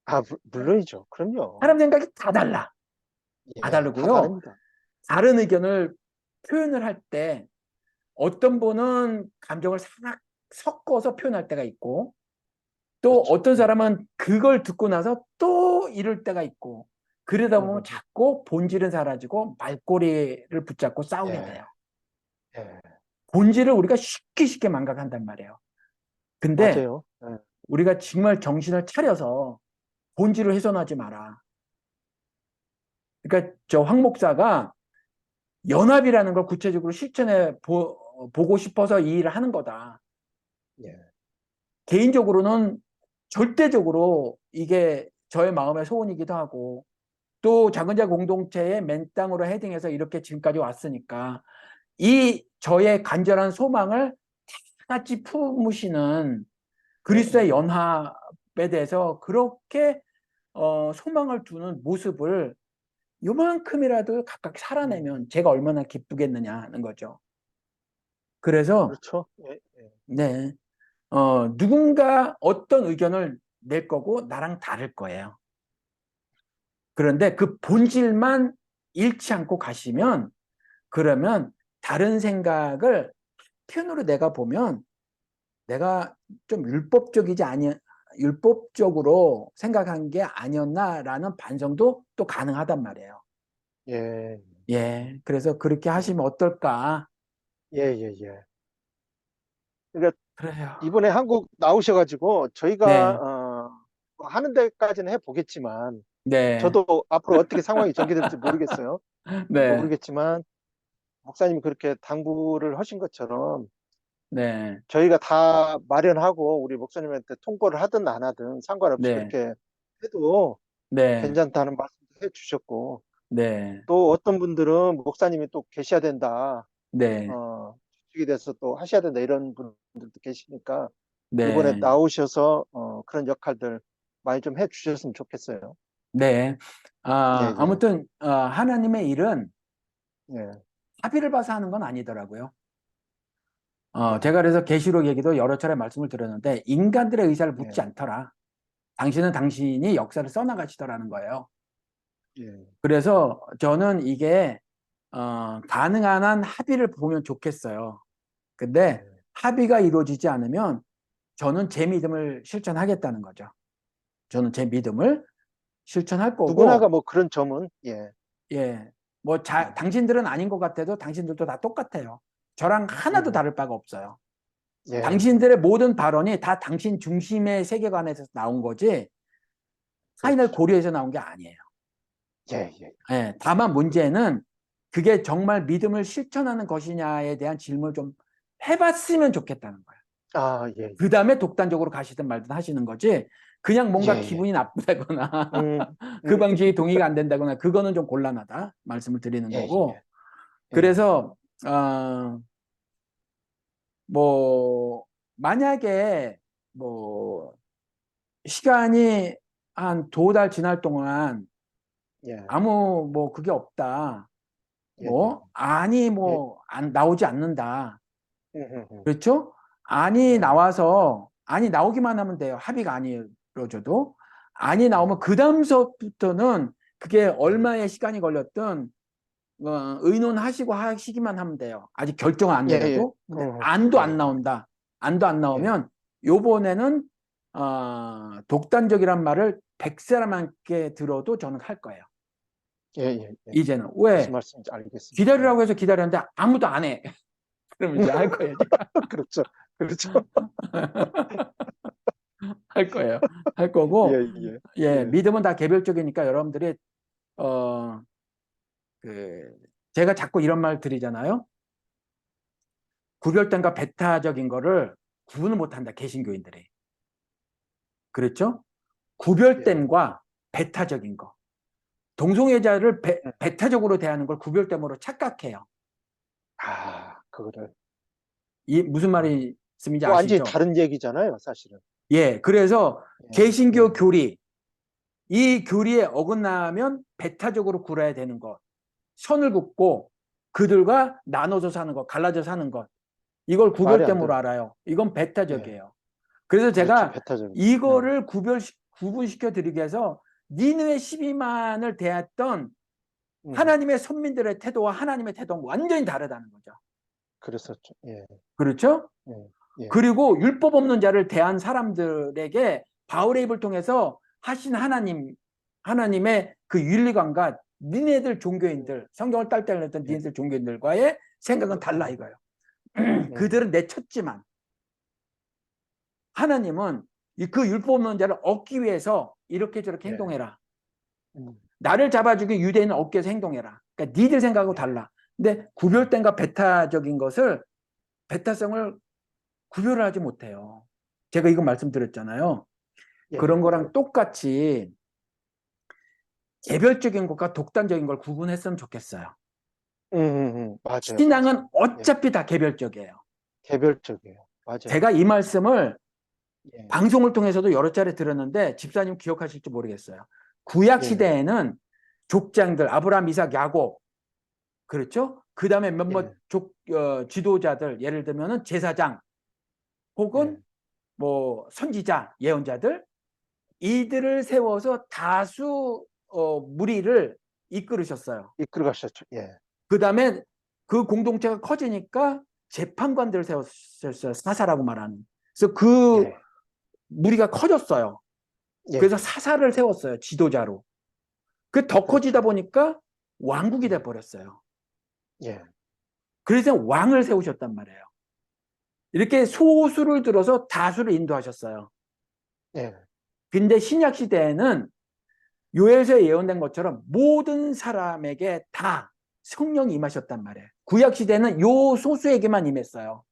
아, 물론이죠. 그럼요. 사람 생각이 다 달라. 다 예, 다 다르고요. 다릅니다. 다른 의견을 표현을 할 때 어떤 분은 감정을 싹 섞어서 표현할 때가 있고 또 그렇죠. 어떤 사람은 그걸 듣고 나서 또 이럴 때가 있고 그러다 보면 음, 자꾸 본질은 사라지고 말꼬리를 붙잡고 싸우게 예, 돼요. 예, 본질을 우리가 쉽게 망각한단 말이에요. 근데 맞아요. 예, 우리가 정말 정신을 차려서 본질을 훼손하지 마라. 그러니까 저 황 목사가 연합이라는 걸 구체적으로 실천해 보고 싶어서 이 일을 하는 거다. 예, 개인적으로는 절대적으로 이게 저의 마음의 소원이기도 하고 또 작은 자 공동체의 맨땅으로 헤딩해서 이렇게 지금까지 왔으니까 이 저의 간절한 소망을 다 같이 품으시는 예, 그리스도의 예, 연합에 대해서 그렇게 소망을 두는 모습을 요만큼이라도 각각 음, 살아내면 제가 얼마나 기쁘겠느냐 하는 거죠. 그래서 그렇죠. 예, 예, 네, 누군가 어떤 의견을 낼 거고 나랑 다를 거예요. 그런데 그 그렇죠. 본질만 잃지 않고 가시면 그러면 다른 생각을 편으로 내가 보면 내가 좀 율법적으로 생각한 게 아니었나라는 반성도 또 가능하단 말이에요. 예, 예, 그래서 그렇게 예, 하시면 어떨까? 예, 예, 예. 그러니까 그래요. 이번에 한국 나오셔가지고 저희가 네, 뭐 하는 데까지는 해보겠지만 네, 저도 앞으로 어떻게 상황이 전개될지 모르겠어요. 네, 모르겠지만 목사님이 그렇게 당부를 하신 것처럼 네, 저희가 다 마련하고 우리 목사님한테 통보를 하든 안 하든 상관없이 네, 그렇게 해도 네, 괜찮다는 말씀도 해주셨고 네, 또 어떤 분들은 목사님이 또 계셔야 된다. 네, 주축이 돼서 또 하셔야 된다 이런 분들도 계시니까 이번에 네, 나오셔서 그런 역할들 많이 좀 해주셨으면 좋겠어요. 네. 예, 예, 아무튼 하나님의 일은 예, 합의를 봐서 하는 건 아니더라고요. 예, 제가 그래서 계시록 얘기도 여러 차례 말씀을 드렸는데 인간들의 의사를 묻지 예, 않더라. 당신은 당신이 역사를 써나가시더라는 거예요. 예, 그래서 저는 이게 가능한 한 합의를 보면 좋겠어요. 근데 예. 합의가 이루어지지 않으면 저는 제 믿음을 실천하겠다는 거죠. 저는 제 믿음을 실천할 누구나가 거고, 뭐 그런 점은 예, 예, 뭐 예, 당신들은 아닌 것 같아도 당신들도 다 똑같아요. 저랑 하나도 음, 다를 바가 없어요. 예, 당신들의 모든 발언이 다 당신 중심의 세계관에서 나온 거지, 타인을 그렇죠. 고려해서 나온 게 아니에요. 예, 예. 예, 다만 문제는 그게 정말 믿음을 실천하는 것이냐에 대한 질문을 좀 해봤으면 좋겠다는 거예요. 아, 예, 예. 그 다음에 독단적으로 가시든 말든 하시는 거지, 그냥 예, 뭔가 예. 기분이 나쁘다거나 음, 그 음, 방식이 동의가 안 된다거나, 그거는 좀 곤란하다 말씀을 드리는 예, 거고. 예. 예. 그래서 뭐 만약에 뭐 시간이 한 2달 지날 동안 예. 아무 뭐 그게 없다, 예, 예. 뭐 안이 예. 뭐 안 나오지 않는다, 음. 그렇죠? 안이 예. 나와서, 안이 나오기만 하면 돼요. 합의가 안 이루어져도. 안이 나오면 예. 그 다음서부터는 그게 예. 얼마의 시간이 걸렸든 의논하시고 하시기만 하면 돼요. 아직 결정을 안 예, 예. 내려도. 근데 안도 안 예. 나온다. 안도 안 예. 나오면 요번에는 독단적이란 말을 100사람한테 들어도 저는 할 거예요. 예, 예. 예. 이제는. 무슨 왜? 말씀인지 알겠습니다. 예. 기다리라고 해서 기다렸는데 아무도 안 해. 그러면 이제 할 거예요. 제가. 그렇죠. 그렇죠. 할 거예요. 할 예, 거고, 예. 예, 예. 믿음은 다 개별적이니까 여러분들이, 어, 그, 제가 자꾸 이런 말 드리잖아요. 구별된과 배타적인 거를 구분을 못 한다, 개신교인들이. 그렇죠? 예. 구별됨과 배타적인 거. 동성애자를 음. 배타적으로 대하는 걸 구별됨으로 착각해요. 아, 그거를. 이 무슨 음. 말씀인지 완전히 아시죠? 다른 얘기잖아요, 사실은. 예, 그래서 예. 개신교 예. 교리, 이 교리에 어긋나면 배타적으로 굴어야 되는 것, 선을 긋고 그들과 나눠서 사는 것, 갈라져 사는 것, 이걸 말이 안 구별됨으로 되는. 알아요. 이건 예. 배타적이에요. 그래서 그렇죠. 제가 배타적인. 예. 이거를 구분시켜 드리기 위해서 니느웨 12만을 대했던 음. 하나님의 선민들의 태도와 하나님의 태도는 완전히 다르다는 거죠. 그랬었죠. 예. 그렇죠? 예. 예. 그리고 율법 없는 자를 대한 사람들에게 바울의 입을 통해서 하신 하나님의 그 윤리관과 니네들 종교인들, 성경을 딸딸 냈던 예. 니네들 종교인들과의 생각은 달라 이거예요. 음. 그들은 내쳤지만 하나님은 그 율법 없는 자를 얻기 위해서 이렇게 저렇게 예. 행동해라. 음. 나를 잡아주기 유대인은 얻기 위해서 행동해라. 그러니까 니들 생각하고 예. 달라. 근데 구별된과 배타적인 것을, 배타성을 구별을 하지 못해요. 제가 이거 말씀드렸잖아요. 예. 그런 예. 거랑 똑같이 개별적인 것과 독단적인 걸 구분했으면 좋겠어요. 맞아요, 맞아요. 신앙은 예. 어차피 다 개별적이에요. 개별적이에요. 맞아요. 제가 이 말씀을 예. 방송을 통해서도 여러 차례 들었는데 집사님 기억하실지 모르겠어요. 구약 예. 시대에는 족장들, 아브라함, 이삭, 야곱, 그렇죠? 그 다음에 몇몇 예. 지도자들, 예를 들면은 제사장, 혹은 예. 뭐 선지자, 예언자들, 이들을 세워서 다수 무리를 이끌으셨어요. 이끌어 가셨죠. 예. 그 다음에 그 공동체가 커지니까 재판관들을 세웠어요. 사사라고 말하는. 그래서 그 예. 무리가 커졌어요. 예. 그래서 예. 사사를 세웠어요. 지도자로. 그 더 커지다 그렇죠. 보니까 왕국이 예. 돼버렸어요. 예. 그래서 왕을 세우셨단 말이에요. 이렇게 소수를 들어서 다수를 인도하셨어요. 예. 근데 신약 시대에는 요엘서에 예언된 것처럼 모든 사람에게 다 성령이 임하셨단 말이에요. 구약 시대는 요 소수에게만 임했어요.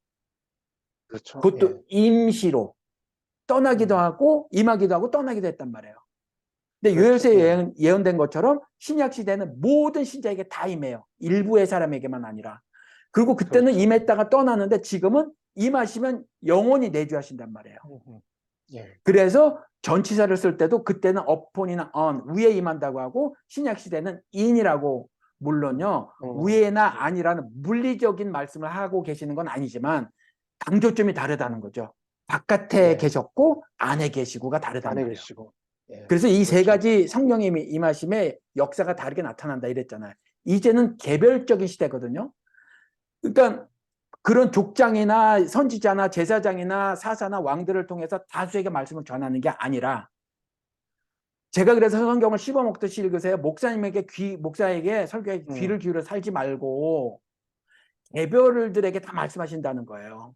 그렇죠. 예. 그것도 임시로 떠나기도 음. 하고 임하기도 하고 떠나기도 했단 말이에요. 근데 그렇죠. 예. 요엘서에 예언된 것처럼 신약 시대는 모든 신자에게 다 임해요. 일부의 사람에게만 아니라. 그리고 그때는 그렇죠. 임했다가 떠나는데 지금은 임하시면 영원히 내주하신단 말이에요. 음. 예. 그래서 전치사를 쓸 때도 그때는 upon이나 on, 위에 임한다고 하고, 신약 시대는 in이라고, 물론요 위에나 예. 아니라는 물리적인 말씀을 하고 계시는 건 아니지만 강조점이 다르다는 거죠. 바깥에 예. 계셨고 안에 계시고가 다르단 안에 말이에요. 계시고. 예. 그래서 이 세 그렇죠. 가지 성령의 임하심의 역사가 다르게 나타난다 이랬잖아요. 이제는 개별적인 시대거든요. 그러니까 그런 족장이나 선지자나 제사장이나 사사나 왕들을 통해서 다수에게 말씀을 전하는 게 아니라, 제가 그래서 성경을 씹어먹듯이 읽으세요. 목사에게 설교에 귀를 음. 기울여 살지 말고 개별들에게 다 말씀하신다는 거예요.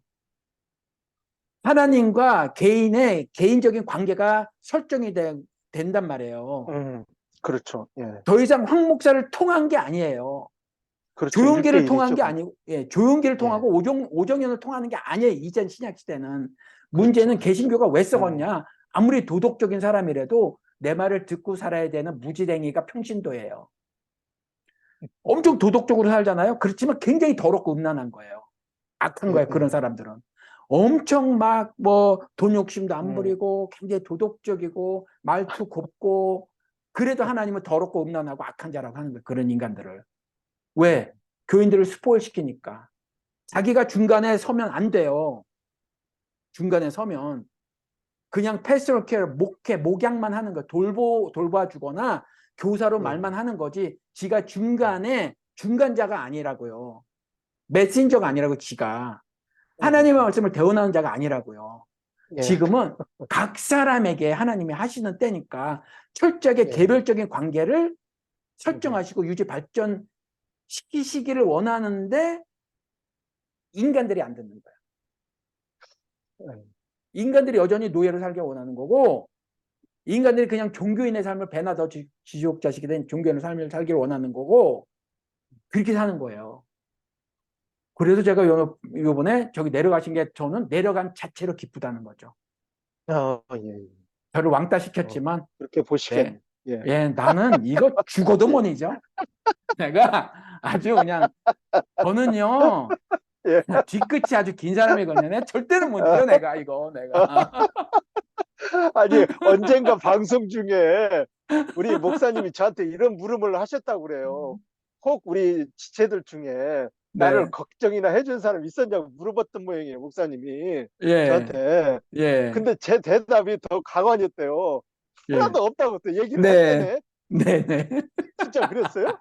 하나님과 개인의 개인적인 관계가 설정이 된 된단 말이에요. 음, 그렇죠. 예. 더 이상 황 목사를 통한 게 아니에요. 그렇죠. 조용기를 1대1이죠. 통한 게 아니고, 예, 조용기를 예. 통하고 오정연을 통하는 게 아니에요. 이전 신약 시대는. 그렇죠. 문제는 그렇죠. 개신교가 왜 예. 썩었냐? 아무리 도덕적인 사람이라도 내 말을 듣고 살아야 되는 무지랭이가 평신도예요. 엄청 도덕적으로 살잖아요. 그렇지만 굉장히 더럽고 음란한 거예요. 악한 예. 거예요. 그런 사람들은. 엄청 막 뭐 돈 욕심도 안 음, 부리고 굉장히 도덕적이고 말투 곱고 그래도 하나님은 더럽고 음란하고 악한 자라고 하는 거예요. 그런 인간들을. 왜? 교인들을 스포일 시키니까. 자기가 중간에 서면 안 돼요. 중간에 서면. 그냥 패스토럴 케어, 목양만 하는 거, 돌봐주거나 교사로 예. 말만 하는 거지. 지가 중간에 중간자가 아니라고요. 메신저가 아니라고 지가. 하나님의 음, 말씀을 대언하는 자가 아니라고요. 예. 지금은 각 사람에게 하나님이 하시는 때니까 철저하게 예. 개별적인 관계를 음, 설정하시고 유지 발전시키시기를 원하는데 인간들이 안 듣는 거예요. 예. 인간들이 여전히 노예로 살기 원하는 거고 인간들이 그냥 종교인의 삶을 배나 더 지지옥자식이 된 종교인의 삶을 살기를 원하는 거고 그렇게 사는 거예요. 그래서 제가 요번에 저기 내려가신 게 저는 내려간 자체로 기쁘다는 거죠. 예. 저를 왕따 어, 시켰지만 그렇게 네, 보시겠네. 예. 예, 나는 이거 죽어도 못 잊어. 내가 아주 그냥 저는요 예. 뒤끝이 아주 긴 사람이거든요. 내가 절대로 못 잊어 내가 이거 내가. 아니, 언젠가 방송 중에 우리 목사님이 저한테 이런 물음을 하셨다고 그래요. 혹 우리 지체들 중에 나를 네, 걱정이나 해준 사람 있었냐고 물어봤던 모양이에요, 목사님이 예, 저한테. 예, 근데 제 대답이 더 가관이었대요. 예, 하나도 없다고 또 얘기를 네, 했대네. 네, 네. 진짜 그랬어요?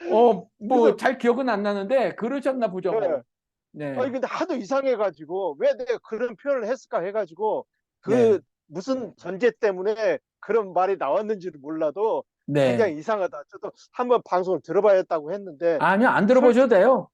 뭐 그래서, 잘 기억은 안 나는데 그러셨나 보죠 예. 뭐. 네, 아니, 근데 하도 이상해가지고 왜 내가 그런 표현을 했을까 해가지고 네, 그 무슨 전제 때문에 그런 말이 나왔는지도 몰라도 네. 굉장히 이상하다. 저도 한번 방송을 들어봐야겠다고 했는데 아니요, 안 들어보셔도 솔직히, 돼요.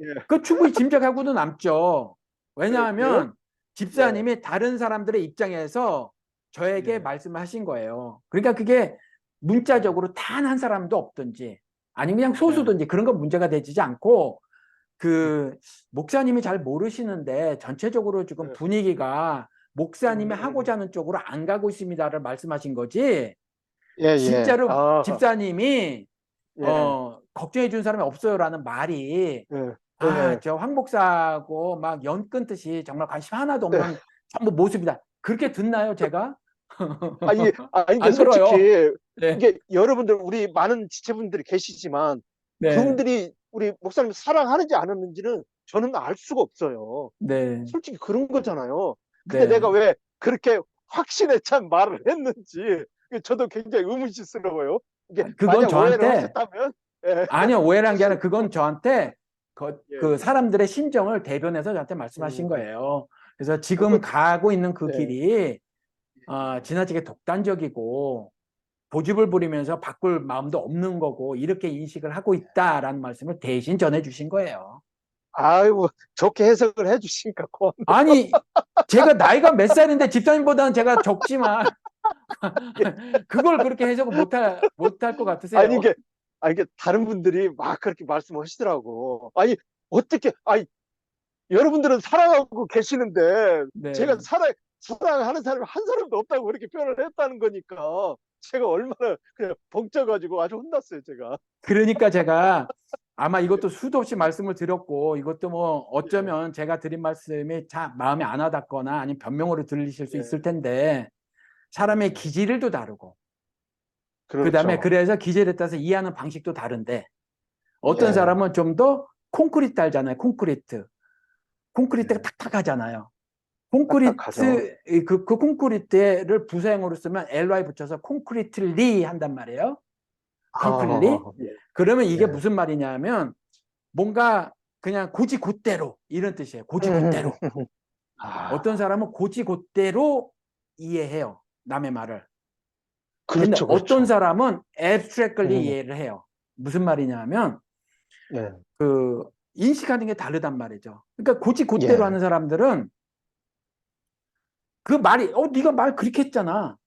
예, 그 충분히 짐작하고도 남죠. 그래요? 왜냐하면 예, 집사님이 다른 사람들의 입장에서 저에게 예, 말씀을 하신 거예요. 그러니까 그게 예, 문자적으로 단 한 사람도 없든지 아니면 그냥 예, 소수든지 그런 건 문제가 되지 않고 음, 그 목사님이 잘 모르시는데 전체적으로 지금 예, 분위기가 목사님이 하고자 음, 하는 쪽으로 안 가고 있습니다를 말씀하신 거지. 예, 예, 진짜로 아, 집사님이 예, 걱정해 준 사람이 없어요라는 말이 예, 아, 예, 저 황 목사하고 막 연 끊듯이 정말 관심 하나도 예. 없는 전부 모습이다. 그렇게 듣나요, 제가? 아니, 이게 안 들어요. 솔직히, 네, 이게 여러분들, 우리 많은 지체분들이 계시지만, 네, 그분들이 우리 목사님 사랑하는지 안 하는지는 저는 알 수가 없어요. 네, 솔직히 그런 거잖아요. 근데 내가 네. 왜 그렇게 확신에 찬 말을 했는지, 저도 굉장히 의문스러워요. 이게 그건 만약 오해를 저한테 하셨다면, 예, 아니요, 오해란 게 아니라 사실, 그건 저한테 예, 그 사람들의 심정을 대변해서 저한테 말씀하신 음, 거예요. 그래서 지금 저도, 가고 있는 그 예, 길이 지나치게 독단적이고 고집을 부리면서 바꿀 마음도 없는 거고 이렇게 인식을 하고 있다라는 말씀을 대신 전해주신 거예요. 아이고, 좋게 해석을 해주시니까 고맙네요. 아니, 제가 나이가 몇 살인데 집사님보다는 제가 적지만 그걸 그렇게 해석을 못할 것 아니, 같으세요? 이게 다른 분들이 막 그렇게 말씀하시더라고. 아니, 어떻게, 아니, 여러분들은 사랑하고 계시는데 제가 네. 사랑하는 사람이 한 사람도 없다고 그렇게 표현을 했다는 거니까 제가 얼마나 그냥 벙쪄가지고 아주 혼났어요, 제가. 그러니까 제가 아마 이것도 수도 없이 말씀을 드렸고 이것도 뭐 예, 어쩌면 제가 드린 말씀이 마음에 안 와닿거나 아니면 변명으로 들리실 수 있을 예, 텐데 사람의 예. 기질도 다르고 그다음에 그렇죠. 그래서 기질에 따라서 이해하는 방식도 다른데 어떤 예, 사람은 좀 더 콘크리트 알잖아요. 콘크리트. 콘크리트가 예. 탁탁하잖아요. 딱딱하죠. 그 콘크리트를 부사형으로 쓰면 ly 붙여서 콘크리트리 한단 말이에요. 콘크리트리. 아, 예, 그러면 이게 예. 무슨 말이냐면 뭔가 그냥 고지곧대로 이런 뜻이에요. 고지곧대로. 어떤 아, 사람은 고지곧대로 이해해요. 남의 말을. 근데 그렇죠, 어떤 그렇죠. 사람은 abstractly 음, 이해를 해요. 무슨 말이냐면 예, 그 인식하는 게 다르단 말이죠. 그러니까 고지곧대로 예, 하는 사람들은 그 말이, 네가 말 그렇게 했잖아.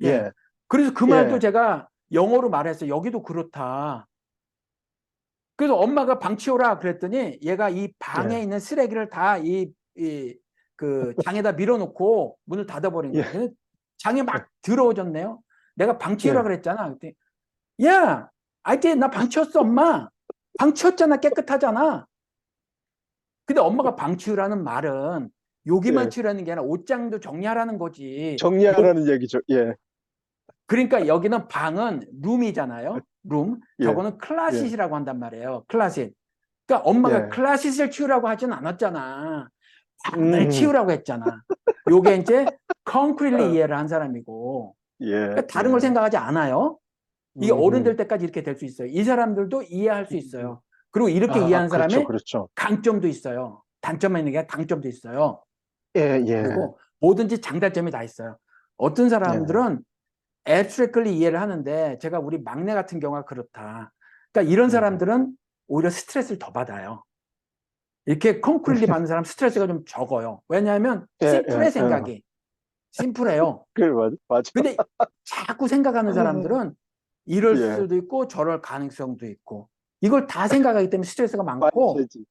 예, 예. 그래서 그 말도 예, 제가 영어로 말했어요. 여기도 그렇다. 그래서 엄마가 방 치워라 그랬더니 얘가 이 방에 예, 있는 쓰레기를 다 그 장에다 밀어놓고 문을 닫아버린 예, 거예요. 근데 장에 막 더러워졌네요. 내가 방 치우라 예. 그랬잖아. 그랬더니 야, 아이티 나 방 치웠어, 엄마. 방 치웠잖아, 깨끗하잖아. 근데 엄마가 방 치우라는 말은 여기만 예. 치우라는 게 아니라 옷장도 정리하라는 거지. 정리하라는 얘기죠. 예, 그러니까 여기는 방은 룸이잖아요. 룸. 예, 저거는 예, 클라싯이라고 한단 말이에요. 클라싯. 그러니까 엄마가 예. 클라싯을 치우라고 하진 않았잖아. 방을 음, 치우라고 했잖아. 요게 이제 concretely 어, 이해를 한 사람이고. 예, 그러니까 다른 걸 예. 생각하지 않아요. 이게 어른 음, 될 때까지 이렇게 될 수 있어요. 이 사람들도 이해할 수 있어요. 그리고 이렇게 아, 이해하는 그렇죠, 사람의 그렇죠. 강점도 있어요. 단점만 있는 게 아니라 강점도 있어요. 예, 예, 그리고 뭐든지 장단점이 다 있어요. 어떤 예. 사람들은 abstractly 이해를 하는데 제가 우리 막내 같은 경우가 그렇다. 그러니까 이런 음, 사람들은 오히려 스트레스를 더 받아요. 이렇게 concretely 받는 사람 스트레스가 좀 적어요. 왜냐하면 예, 예, 심플해 생각이. 심플해요. 그래, 맞아, 맞아. 근데 자꾸 생각하는 사람들은 이럴 예, 수도 있고 저럴 가능성도 있고 이걸 다 생각하기 때문에 스트레스가 많고 만세지.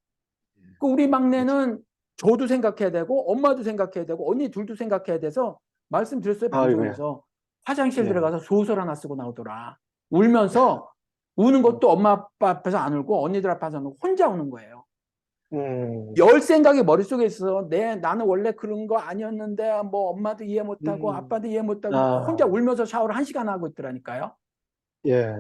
그 우리 맞아. 막내는 저도 생각해야 되고 엄마도 생각해야 되고 언니 둘도 생각해야 돼서 말씀드렸어요 아이고야. 방송에서 화장실 예. 들어가서 소설 하나 쓰고 나오더라. 울면서 우는 음, 것도 엄마 아빠 앞에서 안 울고 언니들 앞에서 안 울고 혼자 우는 거예요. 음, 열 생각이 머릿속에 있어. 나는 원래 그런 거 아니었는데 뭐 엄마도 이해 못하고 음. 아빠도 이해 못하고 막 혼자 아, 울면서 샤워를 1시간 하고 있더라니까요. 예,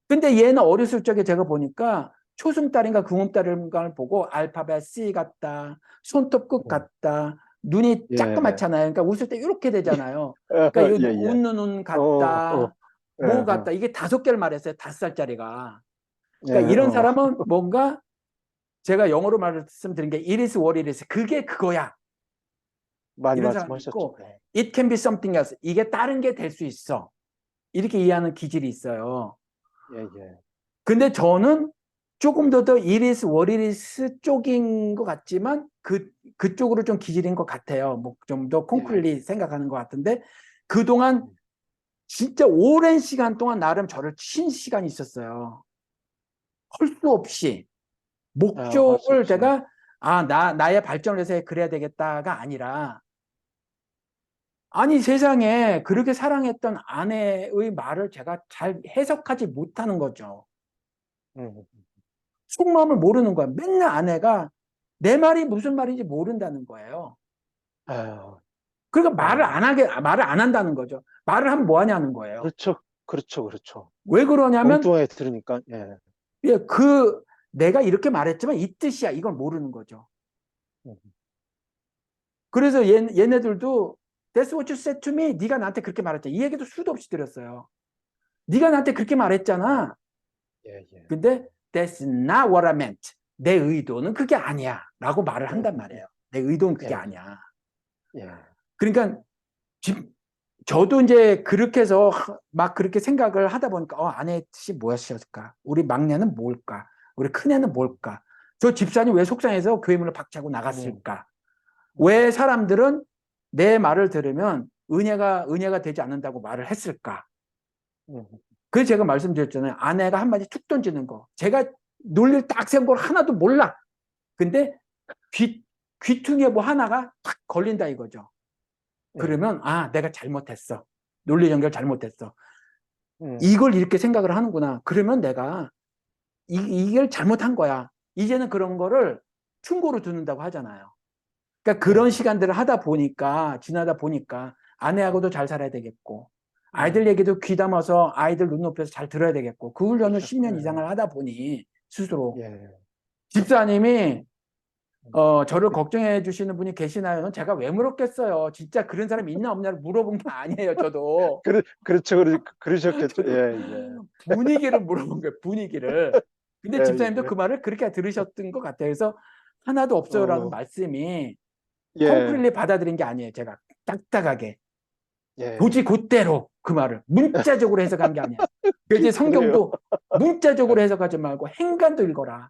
근데 얘는 어렸을 적에 제가 보니까 초승달인가 금음달인가를 보고 알파벳 C 같다, 손톱 끝 음, 같다, 눈이 예, 자그맣잖아요. 그러니까 웃을 때 이렇게 되잖아요. 그러니까 예, 예. 웃는 눈 어, 어, 같다, 뭐 같다. 이게 5개를 말했어요. 5살짜리가. 예, 그러니까 이런 어, 사람은 뭔가 제가 영어로 말씀드린 게 it is what it is. 그게 그거야. 많이 이런 사람도 말씀하셨죠. 있고 it can be something else. 이게 다른 게 될 수 있어. 이렇게 이해하는 기질이 있어요. 예, 예. 근데 저는 조금 더 이리스 워리리스 쪽인 것 같지만 그쪽으로 좀 기질인 것 같아요. 뭐 좀 더 예. 콩쿨리 생각하는 것 같은데 그동안 진짜 오랜 시간 동안 나름 저를 친 시간이 있었어요. 할 수 없이 아, 할 수 목적을 없이. 제가 나의 발전을 위해서 그래야 되겠다가 아니라 아니 세상에 그렇게 사랑했던 아내의 말을 제가 잘 해석하지 못하는 거죠. 음, 속마음을 모르는 거야. 맨날 아내가 내 말이 무슨 말인지 모른다는 거예요. 아, 그러니까 아, 말을 안 한다는 거죠. 말을 하면 뭐 하냐는 거예요. 그렇죠, 그렇죠, 그렇죠. 왜 그러냐면, 엉뚱하게 들으니까, 예. 예, 내가 이렇게 말했지만 이 뜻이야. 이걸 모르는 거죠. 음, 그래서 얘네들도 That's what you said to me. 네가 나한테 그렇게 말했잖아. 이 얘기도 수도 없이 들었어요. 네가 나한테 그렇게 말했잖아. 예, 예. 근데 That's not what I meant. 내 의도는 그게 아니야. 라고 말을 음, 한단 말이에요. 내 의도는 그게 예, 아니야. 예. 그러니까 저도 이제 그렇게 해서 막 그렇게 생각을 하다 보니까 아내의 뜻이 무엇이었을까? 우리 막내는 뭘까? 우리 큰애는 뭘까? 저 집사님 왜 속상해서 교회 문을 박차고 음, 나갔을까? 음, 왜 사람들은 내 말을 들으면 은혜가 되지 않는다고 말을 했을까? 음, 그래서 제가 말씀드렸잖아요. 아내가 한마디 툭 던지는 거. 제가 논리를 딱 세운 걸 하나도 몰라. 근데 귀퉁이에 뭐 하나가 탁 걸린다 이거죠. 예. 그러면 내가 잘못했어. 논리 연결 잘못했어. 음, 이걸 이렇게 생각을 하는구나. 그러면 내가 이걸 잘못한 거야. 이제는 그런 거를 충고로 듣는다고 하잖아요. 그러니까 예. 그런 시간들을 하다 보니까 지나다 보니까 아내하고도 잘 살아야 되겠고 아이들 음, 얘기도 귀담아서 아이들 눈높이에서 잘 들어야 되겠고 그 훈련을 그렇죠. 10년 이상을 하다 보니 스스로 예. 집사님이 음. 저를 걱정해 주시는 분이 계시나요? 제가 왜 물었겠어요. 진짜 그런 사람이 있나 없냐를 물어본 게 아니에요, 저도. 그렇죠. 그러셨겠죠. 저도 예, 예. 분위기를 물어본 거예요, 분위기를. 근데 예, 집사님도 예. 그 말을 그렇게 들으셨던 것 같아요. 그래서 하나도 없어요라는 어, 말씀이 예, 콩쿨리 받아들인 게 아니에요, 제가. 딱딱하게. 도지 예. 곧대로 그 말을 문자적으로 해석한 게 아니야. 그래서 이제 그래요. 성경도 문자적으로 해석하지 말고 행간도 읽어라.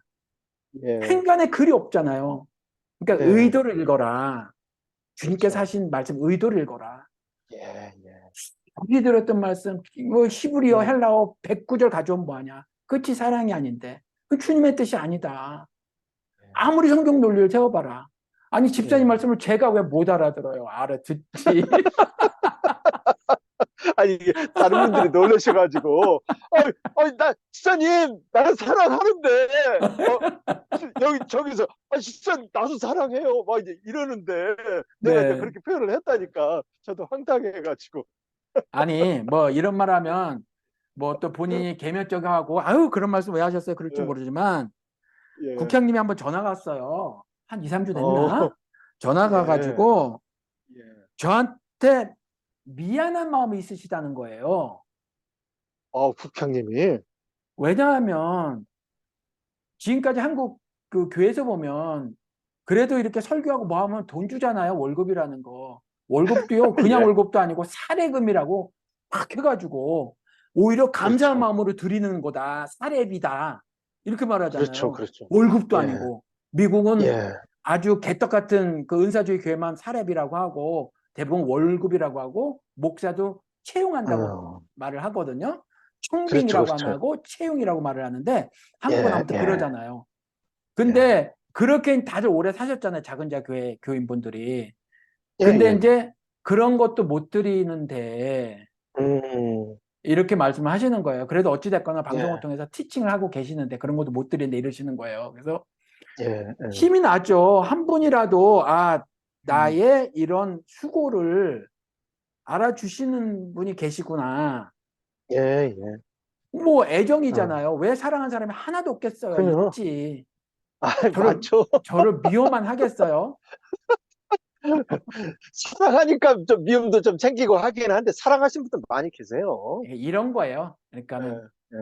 예, 행간에 글이 없잖아요. 그러니까 예, 의도를 읽어라. 주님께서 그렇죠. 하신 말씀 의도를 읽어라. 예, 예, 우리 들었던 말씀, 뭐 히브리어, 예, 헬라어 100구절 가져오면 뭐하냐? 그치 사랑이 아닌데. 그 주님의 뜻이 아니다. 아무리 성경 논리를 세워봐라. 아니 집사님 예. 말씀을 제가 왜 못 알아들어요? 알아듣지. 아니, 이게 다른 분들이 놀라셔가지고, 나, 지사님, 나는 사랑하는데, 어, 저기서, 지사님, 나도 사랑해요. 막 이제 이러는데, 내가 이제 네. 그렇게 표현을 했다니까, 저도 황당해가지고, 아니 뭐 이런 말 하면 뭐 또 본인이 개면적하고 아유 그런 말씀 왜 하셨어요? 그럴지 예, 모르지만 예, 국장님이 한번 전화가 왔어요. 한 2, 3주 됐나? 어, 전화가 예, 가지고 예. 저한테 미안한 마음이 있으시다는 거예요. 국장님이, 왜냐하면 지금까지 한국 그 교회에서 보면 그래도 이렇게 설교하고 뭐 하면 돈 주잖아요. 월급이라는 거. 월급도요. 그냥 예, 월급도 아니고 사례금이라고 막 해가지고 오히려 감사한 그렇죠. 마음으로 드리는 거다. 사례비다. 이렇게 그렇죠, 말하잖아요. 그렇죠. 월급도 예, 아니고. 미국은 예, 아주 개떡 같은 그 은사주의 교회만 사례비라고 하고 대부분 월급이라고 하고 목사도 채용한다고 어, 말을 하거든요. 그렇죠, 총빙이라고 안 그렇죠. 하고 채용이라고 말을 하는데 한국은 예, 아무튼 예, 그러잖아요. 예, 근데 그렇게 다들 오래 사셨잖아요. 작은 자 교회 교인분들이. 예, 근데 예. 이제 그런 것도 못 드리는데 음, 이렇게 말씀을 하시는 거예요. 그래도 어찌됐거나 방송을 예, 통해서 티칭을 하고 계시는데 그런 것도 못 드리는데 이러시는 거예요. 그래서 예, 예. 힘이 나죠. 한 분이라도 음, 나의 이런 수고를 알아주시는 분이 계시구나. 예, 예. 뭐 어, 애정이잖아요. 왜 사랑하는 사람이 하나도 없겠어요. 그럼요. 있지. 저를 맞죠. 미워만 하겠어요. 사랑하니까 좀 미움도 좀 챙기고 하긴 한데, 사랑하시는 분들 많이 계세요. 이런 거예요. 예, 그러니까는 예.